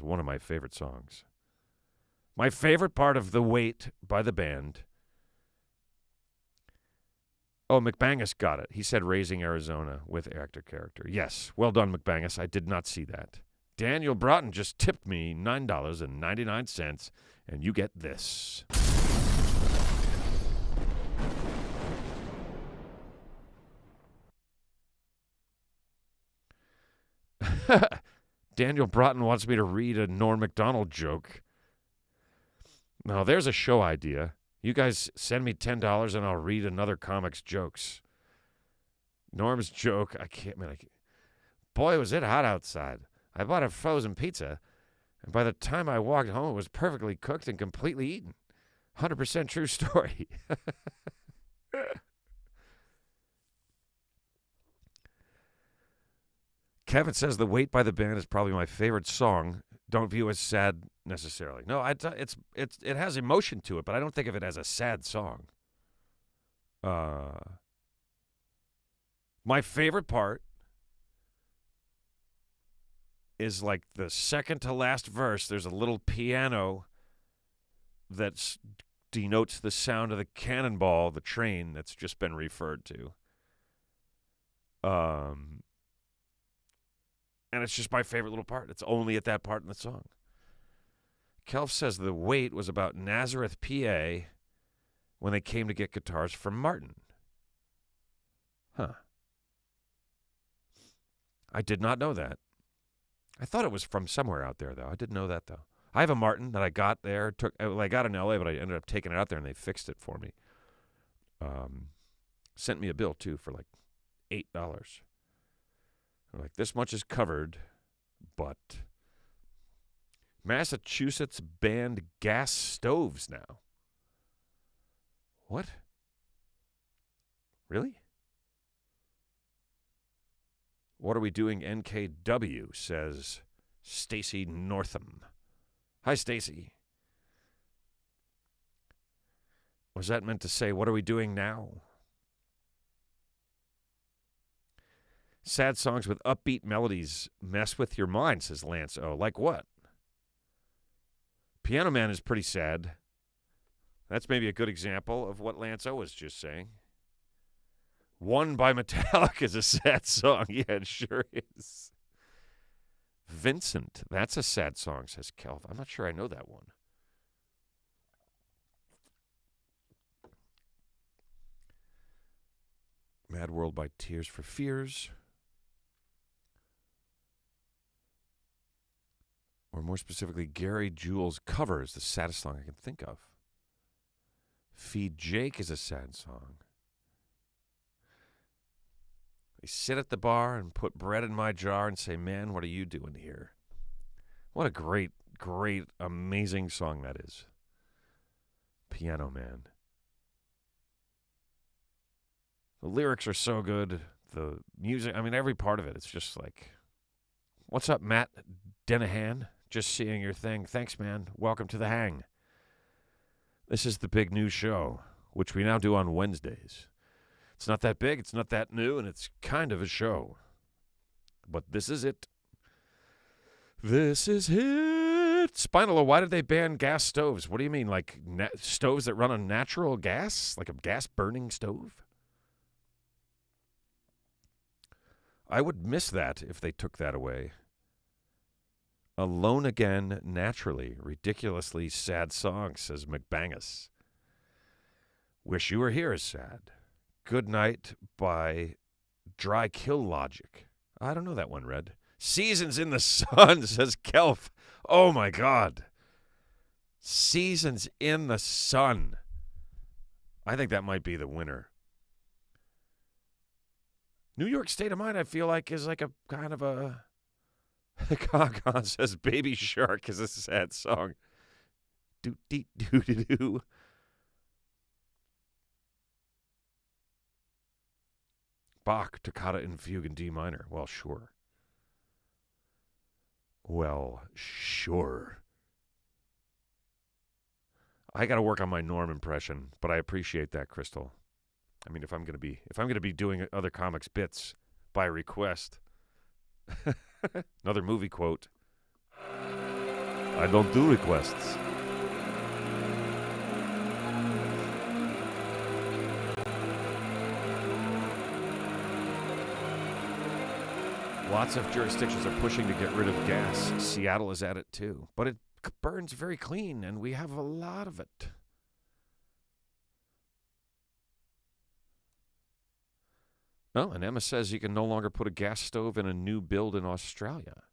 one of my favorite songs. My favorite part of The Weight by the Band. Oh, McBangus got it. He said Raising Arizona with actor character. Yes, well done, McBangus. I did not see that. Daniel Broughton just tipped me $9.99, and you get this. Daniel Broughton wants me to read a Norm Macdonald joke. Now, there's a show idea. You guys send me $10 and I'll read another comic's jokes. Norm's joke, boy, was it hot outside. I bought a frozen pizza, and by the time I walked home, it was perfectly cooked and completely eaten. 100% true story. Kevin says The Weight by the Band is probably my favorite song. Don't view as sad necessarily. No, it has emotion to it, but I don't think of it as a sad song. My favorite part is like the second to last verse. There's a little piano that denotes the sound of the cannonball, the train that's just been referred to. And it's just my favorite little part. It's only at that part in the song. Kelf says The Weight was about Nazareth, PA, when they came to get guitars from Martin. Huh. I did not know that. I thought it was from somewhere out there, though. I didn't know that, though. I have a Martin that I got there. I got in L.A., but I ended up taking it out there, and they fixed it for me. Sent me a bill, too, for like $8. Like, this much is covered, but Massachusetts banned gas stoves now. What? Really? What are we doing, NKW, says Stacy Northam. Hi, Stacy. Was that meant to say, what are we doing now? Sad songs with upbeat melodies mess with your mind, says Lance O. Like what? Piano Man is pretty sad. That's maybe a good example of what Lance O was just saying. One by Metallica is a sad song. Yeah, it sure is. Vincent, that's a sad song, says Kelv. I'm not sure I know that one. Mad World by Tears for Fears. Or more specifically, Gary Jules' Cover is the saddest song I can think of. Feed Jake is a sad song. They sit at the bar and put bread in my jar and say, man, what are you doing here? What a great, great, amazing song that is. Piano Man. The lyrics are so good. The music, I mean, every part of it, it's just like, what's up, Matt Denahan? Just seeing your thing. Thanks, man. Welcome to the hang. This is the big new show, which we now do on Wednesdays. It's not that big, it's not that new, and it's kind of a show. But this is it. This is it. Spinal, why did they ban gas stoves? What do you mean, like stoves that run on natural gas? Like a gas-burning stove? I would miss that if they took that away. Alone Again, Naturally, ridiculously sad song, says McBangus. Wish You Were Here is sad. Good Night by Dry Kill Logic. I don't know that one, Red. Seasons in the Sun, says Kelf. Oh, my God. Seasons in the Sun. I think that might be the winner. New York State of Mind, I feel like, is like a kind of a... Gaga says Baby Shark is a sad song. Do-dee-do-do-do. Bach, Toccata and Fugue in D minor. Well, sure. Well, sure. I got to work on my Norm impression, but I appreciate that, Crystal. I mean, if I'm going to be doing other comics bits by request. Another movie quote. I don't do requests. Lots of jurisdictions are pushing to get rid of gas. Seattle is at it too. But it burns very clean, and we have a lot of it. Oh, and Emma says you can no longer put a gas stove in a new build in Australia.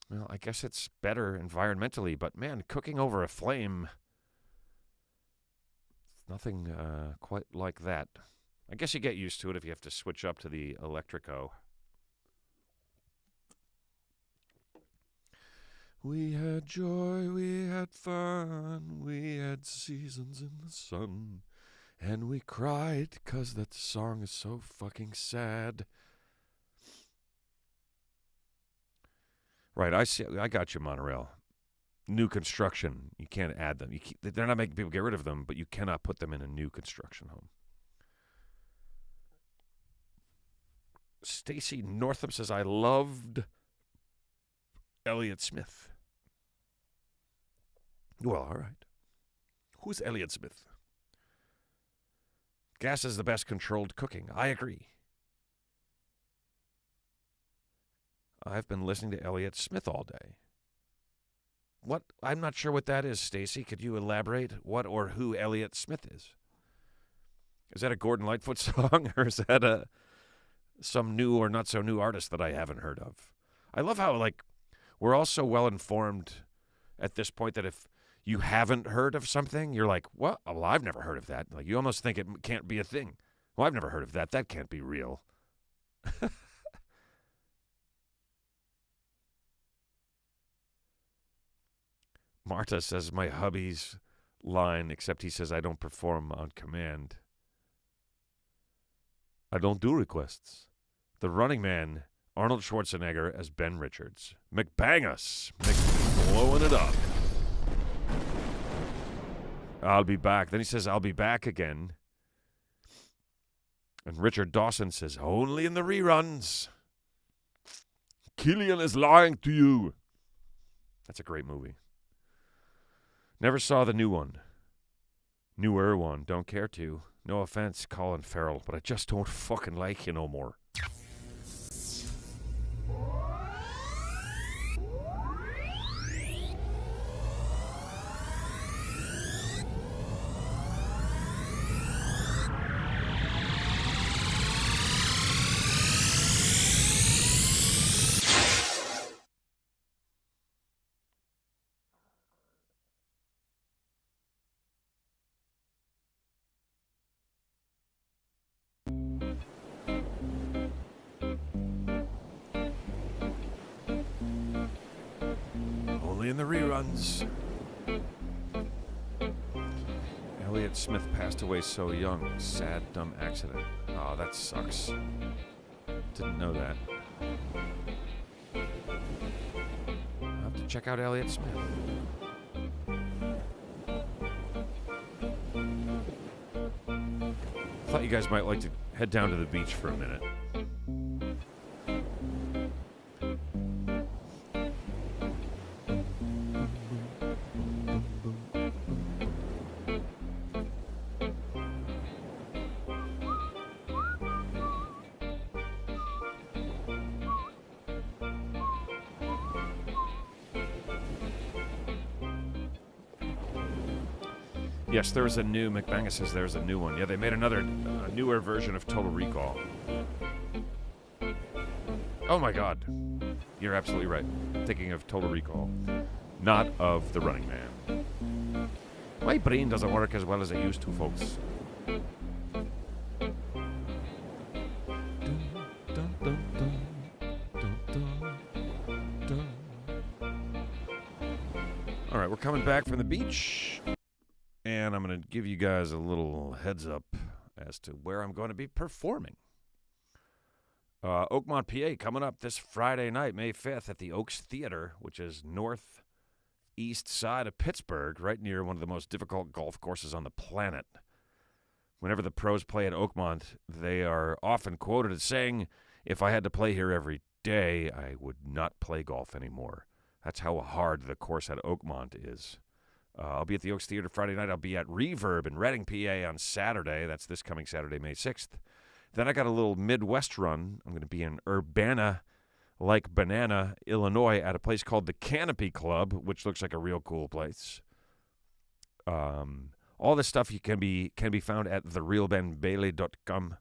Well, I guess it's better environmentally, but man, cooking over a flame, it's nothing quite like that. I guess you get used to it if you have to switch up to the Electrico. We had joy, we had fun, we had seasons in the sun, and we cried 'cause that song is so fucking sad. Right, I got you, Monorail. New construction, you can't add them. They're not making people get rid of them, but you cannot put them in a new construction home. Stacy Northam says, I loved Elliott Smith. Well, all right. Who's Elliott Smith? Gas is the best controlled cooking. I agree. I've been listening to Elliott Smith all day. What? I'm not sure what that is, Stacy. Could you elaborate what or who Elliott Smith is? Is that a Gordon Lightfoot song, or is that some new or not so new artist that I haven't heard of? I love how, like, we're all so well informed at this point that if you haven't heard of something, you're like, what? Well, I've never heard of that. Like, you almost think it can't be a thing. Well, I've never heard of that. That can't be real. Marta says my hubby's line, except he says I don't perform on command. I don't do requests. The Running Man, Arnold Schwarzenegger as Ben Richards. McBangus. Blowing it up. I'll be back. Then he says, I'll be back again. And Richard Dawson says, only in the reruns. Killian is lying to you. That's a great movie. Never saw the new one. Newer one. Don't care to. No offense, Colin Farrell, but I just don't fucking like you no more. In the reruns. Elliott Smith passed away so young. Sad, dumb accident. Oh, that sucks. Didn't know that. I'll have to check out Elliott Smith. Thought you guys might like to head down to the beach for a minute. Yes, there was a new, McBangus says there's a new one. Yeah, they made another, newer version of Total Recall. Oh my god. You're absolutely right. Thinking of Total Recall. not of the Running Man. My brain doesn't work as well as it used to, folks. All right, we're coming back from the beach, and I'm going to give you guys a little heads up as to where I'm going to be performing. Oakmont, PA, coming up this Friday night, May 5th, at the Oaks Theater, which is northeast side of Pittsburgh, right near one of the most difficult golf courses on the planet. Whenever the pros play at Oakmont, they are often quoted as saying, if I had to play here every day, I would not play golf anymore. That's how hard the course at Oakmont is. I'll be at the Oaks Theater Friday night. I'll be at Reverb in Reading, PA on Saturday. That's this coming Saturday, May 6th. Then I got a little Midwest run. I'm going to be in Urbana, like Banana, Illinois, at a place called the Canopy Club, which looks like a real cool place. All this stuff can be found at therealbenbailey.com,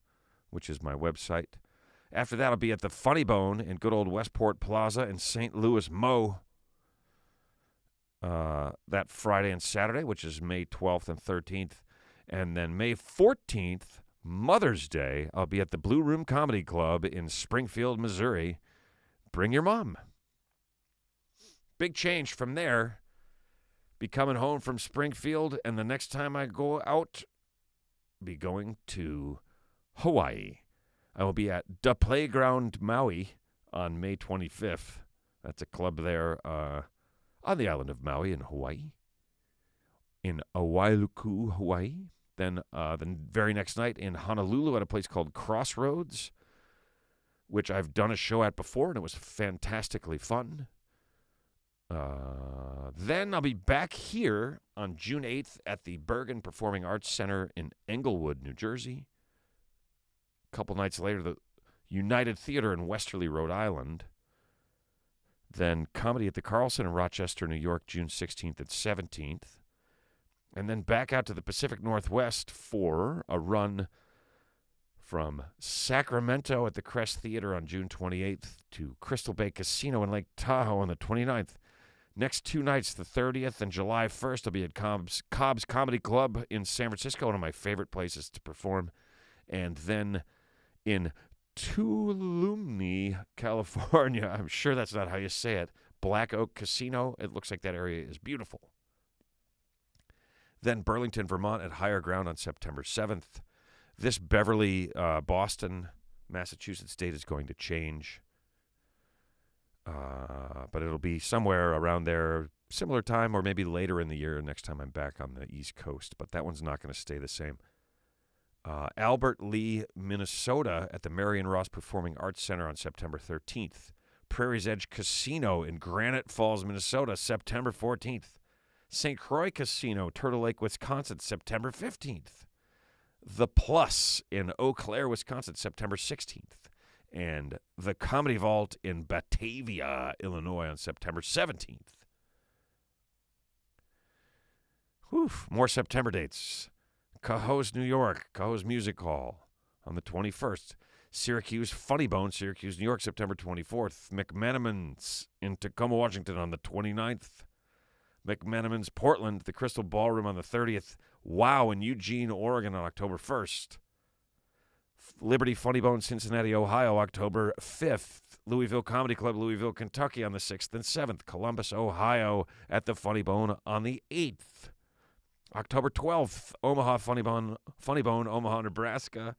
which is my website. After that, I'll be at the Funny Bone in good old Westport Plaza in St. Louis, Mo. That Friday and Saturday, which is May 12th and 13th. And then May 14th, Mother's Day, I'll be at the Blue Room Comedy Club in Springfield, Missouri. Bring your mom. Big change from there. Be coming home from Springfield, and the next time I go out, be going to Hawaii. I will be at Da Playground Maui on May 25th. That's a club there on the island of Maui in Hawaii, in Wailuku, Hawaii. Then the very next night in Honolulu at a place called Crossroads, which I've done a show at before, and it was fantastically fun. Then I'll be back here on June 8th at the Bergen Performing Arts Center in Englewood, New Jersey. A couple nights later, the United Theater in Westerly, Rhode Island. Then comedy at the Carlson in Rochester, New York, June 16th and 17th. And then back out to the Pacific Northwest for a run from Sacramento at the Crest Theater on June 28th to Crystal Bay Casino in Lake Tahoe on the 29th. Next 2 nights, the 30th and July 1st, I'll be at Cobb's Comedy Club in San Francisco, one of my favorite places to perform. And then in Tuolumne, California, I'm sure that's not how you say it, Black Oak Casino. It looks like that area is beautiful. Then Burlington, Vermont at Higher Ground on September 7th. This Beverly, Boston, Massachusetts date is going to change. But it'll be somewhere around there, similar time or maybe later in the year next time I'm back on the East Coast. But that one's not going to stay the same. Albert Lee, Minnesota at the Marion Ross Performing Arts Center on September 13th. Prairie's Edge Casino in Granite Falls, Minnesota, September 14th. St. Croix Casino, Turtle Lake, Wisconsin, September 15th. The Plus in Eau Claire, Wisconsin, September 16th. And the Comedy Vault in Batavia, Illinois on September 17th. Whew, more September dates. Cohoes, New York, Cohoes Music Hall on the 21st. Syracuse Funny Bone, Syracuse, New York, September 24th. McMenamin's in Tacoma, Washington on the 29th. McMenamin's Portland, the Crystal Ballroom on the 30th. Wow in Eugene, Oregon on October 1st. Liberty Funny Bone, Cincinnati, Ohio, October 5th. Louisville Comedy Club, Louisville, Kentucky on the 6th and 7th. Columbus, Ohio at the Funny Bone on the 8th. October 12th, Omaha Funny Bone, Omaha, Nebraska.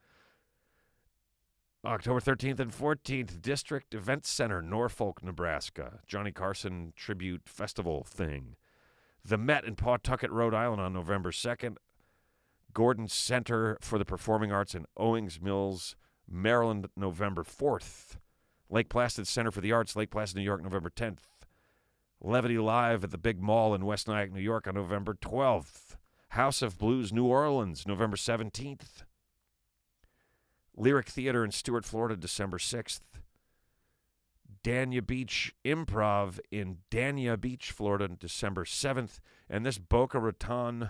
October 13th and 14th, District Event Center, Norfolk, Nebraska. Johnny Carson Tribute Festival thing. The Met in Pawtucket, Rhode Island on November 2nd. Gordon Center for the Performing Arts in Owings Mills, Maryland, November 4th. Lake Placid Center for the Arts, Lake Placid, New York, November 10th. Levity Live at the Big Mall in West Nyack, New York on November 12th. House of Blues, New Orleans, November 17th. Lyric Theater in Stuart, Florida, December 6th. Dania Beach Improv in Dania Beach, Florida, December 7th. And this Boca Raton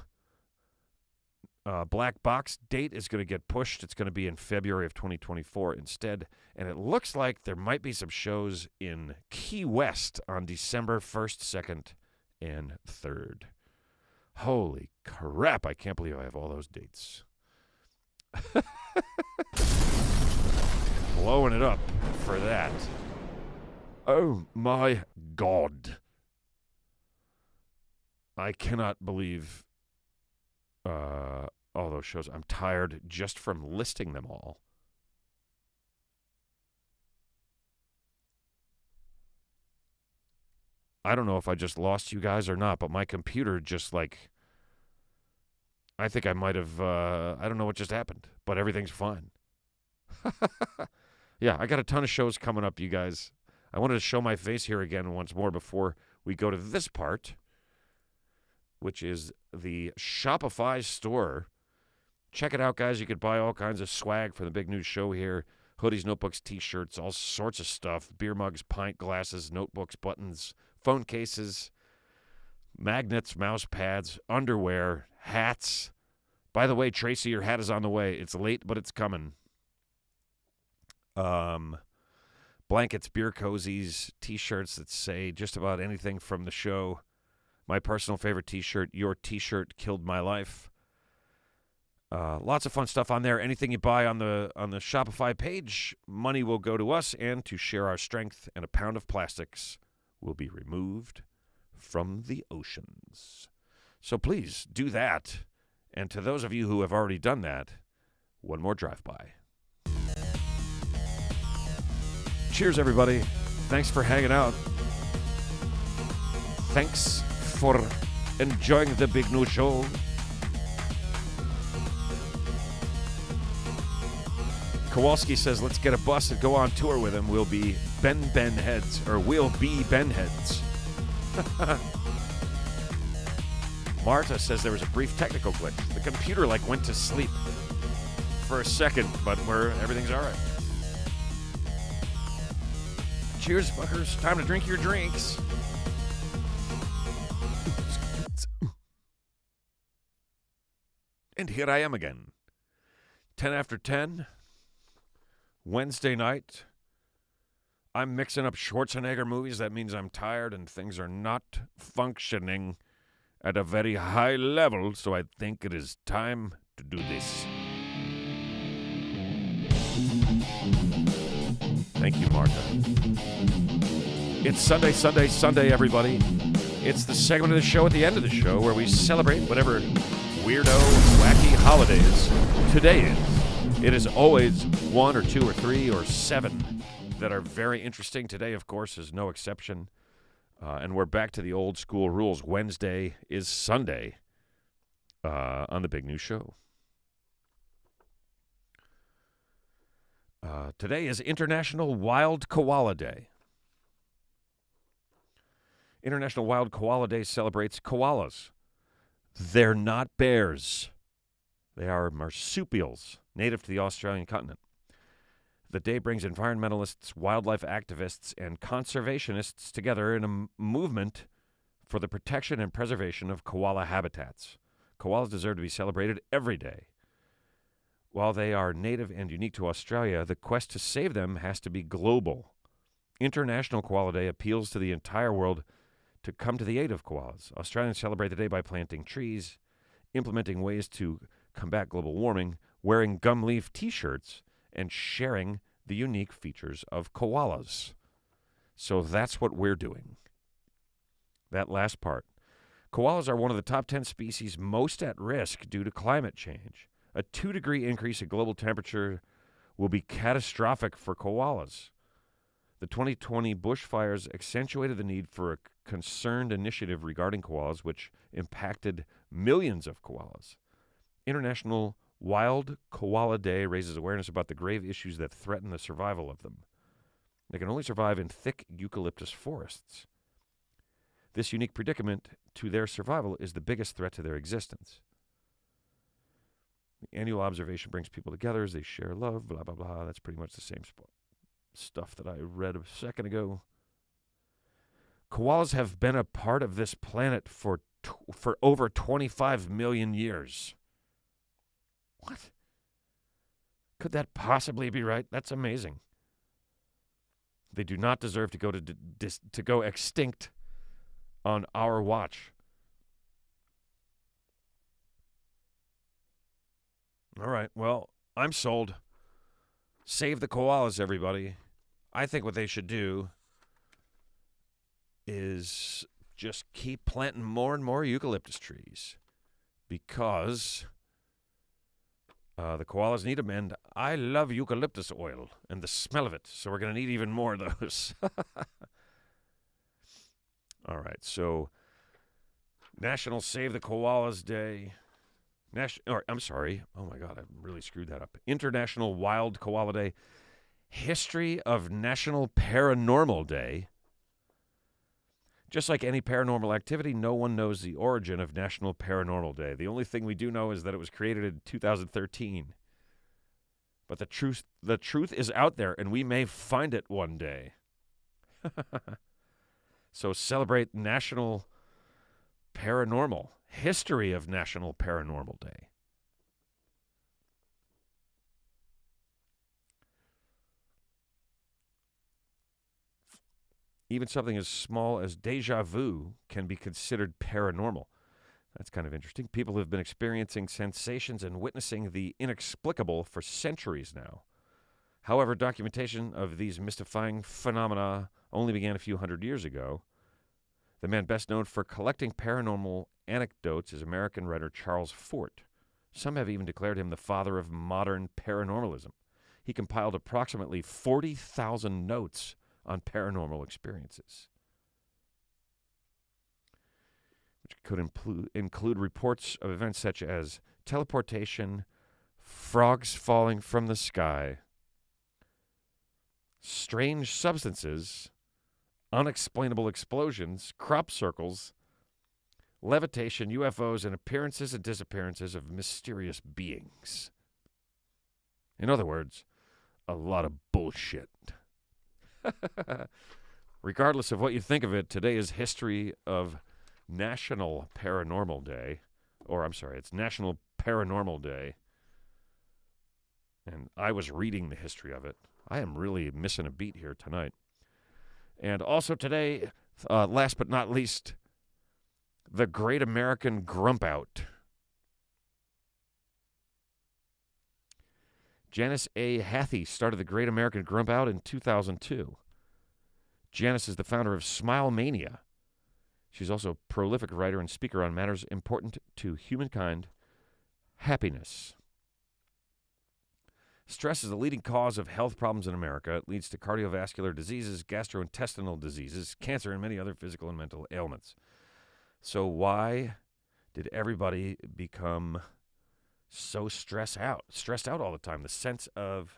Black Box date is going to get pushed. It's going to be in February of 2024 instead. And it looks like there might be some shows in Key West on December 1st, 2nd, and 3rd. Holy crap, I can't believe I have all those dates. Blowing it up for that. Oh my God. I cannot believe all those shows. I'm tired just from listing them all. I don't know if I just lost you guys or not, but my computer just I think I might have, I don't know what just happened, but everything's fine. Yeah, I got a ton of shows coming up, you guys. I wanted to show my face here again once more before we go to this part, which is the Shopify store. Check it out, guys. You could buy all kinds of swag for the big new show here. Hoodies, notebooks, T-shirts, all sorts of stuff. Beer mugs, pint glasses, notebooks, buttons, phone cases, magnets, mouse pads, underwear, hats. By the way, Tracy, your hat is on the way. It's late, but it's coming. Blankets, beer cozies, T-shirts that say just about anything from the show. My personal favorite T-shirt, your T-shirt killed my life. Lots of fun stuff on there. Anything you buy on the Shopify page, money will go to us and to share our strength, and a pound of plastics will be removed from the oceans. So please do that. And to those of you who have already done that, one more drive-by. Cheers, everybody. Thanks for hanging out. Thanks for enjoying the big new show. Kowalski says, let's get a bus and go on tour with him. We'll be Ben heads, or we'll be Ben heads. Marta says there was a brief technical glitch. The computer went to sleep for a second, but everything's all right. Cheers, fuckers. Time to drink your drinks. And here I am again. 10 after 10. Wednesday night. I'm mixing up Schwarzenegger movies. That means I'm tired and things are not functioning at a very high level, so I think it is time to do this. Thank you, Martha. It's Sunday, everybody. It's the segment of the show at the end of the show where we celebrate whatever weirdo, wacky holidays today is. It is always 1 or 2 or 3 or 7 that are very interesting. Today, of course, is no exception. And we're back to the old school rules. Wednesday is Sunday on the big new show. Today is International Wild Koala Day. International Wild Koala Day celebrates koalas. They're not bears. They are marsupials, native to the Australian continent. The day brings environmentalists, wildlife activists, and conservationists together in a movement for the protection and preservation of koala habitats. Koalas deserve to be celebrated every day. While they are native and unique to Australia, the quest to save them has to be global. International Koala Day appeals to the entire world to come to the aid of koalas. Australians celebrate the day by planting trees, implementing ways to combat global warming, wearing gum leaf T-shirts, and sharing the unique features of koalas. So that's what we're doing. That last part. Koalas are one of the top 10 species most at risk due to climate change. A 2-degree increase in global temperature will be catastrophic for koalas. The 2020 bushfires accentuated the need for a concerned initiative regarding koalas, which impacted millions of koalas. International Wild Koala Day raises awareness about the grave issues that threaten the survival of them. They can only survive in thick eucalyptus forests. This unique predicament to their survival is the biggest threat to their existence. The annual observation brings people together as they share love, blah, blah, blah. That's pretty much the same stuff that I read a second ago. Koalas have been a part of this planet for over 25 million years. What? Could that possibly be right? That's amazing. They do not deserve to go extinct on our watch. All right, well, I'm sold. Save the koalas, everybody. I think what they should do is just keep planting more and more eucalyptus trees because the koalas need them, and I love eucalyptus oil and the smell of it, so we're going to need even more of those. All right, so National Save the Koalas Day. I'm sorry. Oh, my God, I really screwed that up. International Wild Koala Day. History of National Paranormal Day. Just like any paranormal activity, no one knows the origin of National Paranormal Day. The only thing we do know is that it was created in 2013. But the truth is out there, and we may find it one day. So celebrate National Paranormal. History of National Paranormal Day. Even something as small as deja vu can be considered paranormal. That's kind of interesting. People have been experiencing sensations and witnessing the inexplicable for centuries now. However, documentation of these mystifying phenomena only began a few hundred years ago. The man best known for collecting paranormal anecdotes is American writer Charles Fort. Some have even declared him the father of modern paranormalism. He compiled approximately 40,000 notes on paranormal experiences, which could include reports of events such as teleportation, frogs falling from the sky, strange substances, unexplainable explosions, crop circles, levitation, UFOs, and appearances and disappearances of mysterious beings. In other words, a lot of bullshit. Regardless of what you think of it, today is history of National Paranormal Day. It's National Paranormal Day. And I was reading the history of it. I am really missing a beat here tonight. And also today, last but not least, the Great American Grump Out. Janice A. Hathey started the Great American Grump Out in 2002. Janice is the founder of Smile Mania. She's also a prolific writer and speaker on matters important to humankind, happiness. Stress is the leading cause of health problems in America. It leads to cardiovascular diseases, gastrointestinal diseases, cancer, and many other physical and mental ailments. So why did everybody become so stressed out all the time? The sense of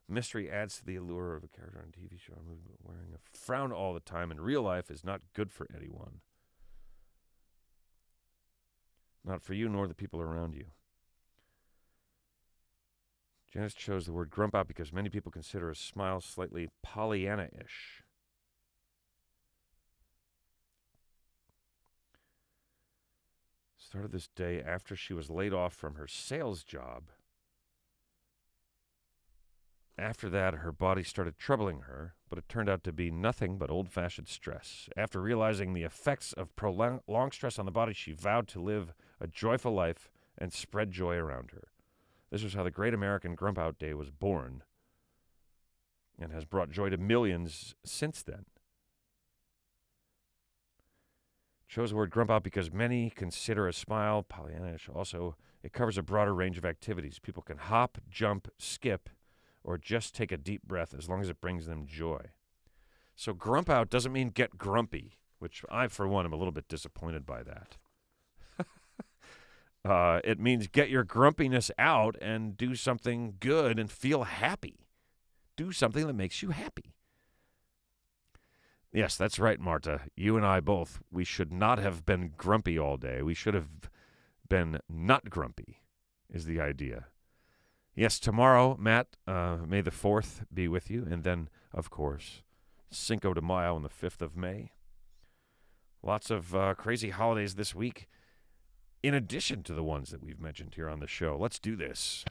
mystery adds to the allure of a character on a TV show or movie, but wearing a frown all the time in real life is not good for anyone. Not for you nor the people around you. Janice chose the word grump out because many people consider a smile slightly Pollyanna-ish. Started this day after she was laid off from her sales job. After that, her body started troubling her, but it turned out to be nothing but old-fashioned stress. After realizing the effects of prolonged stress on the body, she vowed to live a joyful life and spread joy around her. This was how the Great American Grump Out Day was born and has brought joy to millions since then. Chose the word grump out because many consider a smile Pollyannish. Also, it covers a broader range of activities. People can hop, jump, skip, or just take a deep breath as long as it brings them joy. So grump out doesn't mean get grumpy, which I, for one, am a little bit disappointed by that. It means get your grumpiness out and do something good and feel happy. Do something that makes you happy. Yes, that's right, Marta. You and I both. We should not have been grumpy all day. We should have been not grumpy, is the idea. Yes, tomorrow, Matt, May the 4th be with you. And then, of course, Cinco de Mayo on the 5th of May. Lots of crazy holidays this week, in addition to the ones that we've mentioned here on the show. Let's do this.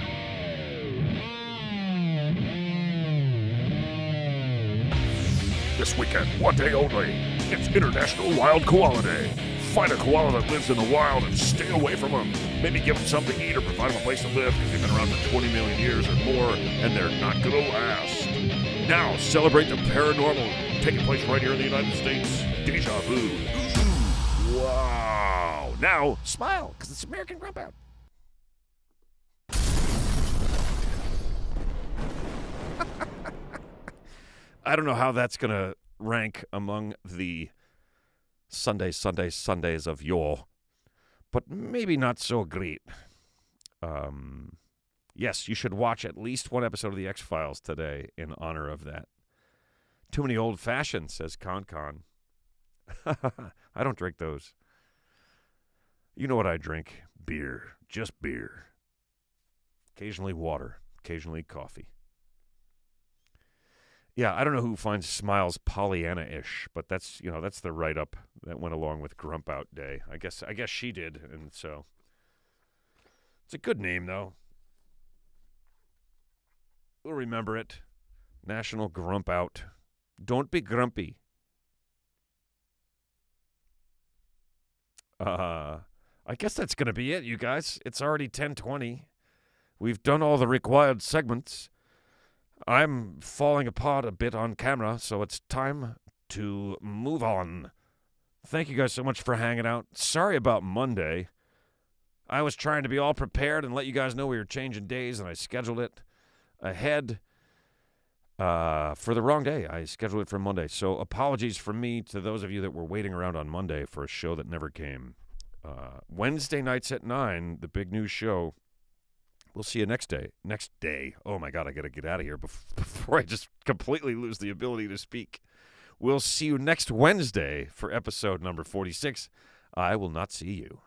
This weekend, one day only, it's International Wild Koala Day. Find a koala that lives in the wild and stay away from them. Maybe give them something to eat or provide them a place to live because they've been around for 20 million years or more, and they're not going to last. Now, celebrate the paranormal taking place right here in the United States. Deja vu. Wow. Now, smile, because it's American Grump Out. I don't know how that's going to rank among the Sundays of yore, but maybe not so great. Yes, you should watch at least one episode of The X-Files today in honor of that. Too many old-fashioned, says Con. I don't drink those. You know what I drink? Beer. Just beer. Occasionally water. Occasionally coffee. Yeah, I don't know who finds Smiles Pollyanna-ish, but that's the write-up that went along with Grump Out Day. I guess she did, and so it's a good name though. We'll remember it. National Grump Out. Don't be grumpy. I guess that's going to be it, you guys. It's already 10:20. We've done all the required segments. I'm falling apart a bit on camera, so it's time to move on. Thank you guys so much for hanging out. Sorry about Monday. I was trying to be all prepared and let you guys know we were changing days, and I scheduled it ahead for the wrong day. I scheduled it for Monday. So apologies from me to those of you that were waiting around on Monday for a show that never came. Wednesday nights at 9, the big news show. We'll see you next day. Oh, my God, I got to get out of here before I just completely lose the ability to speak. We'll see you next Wednesday for episode number 46. I will not see you.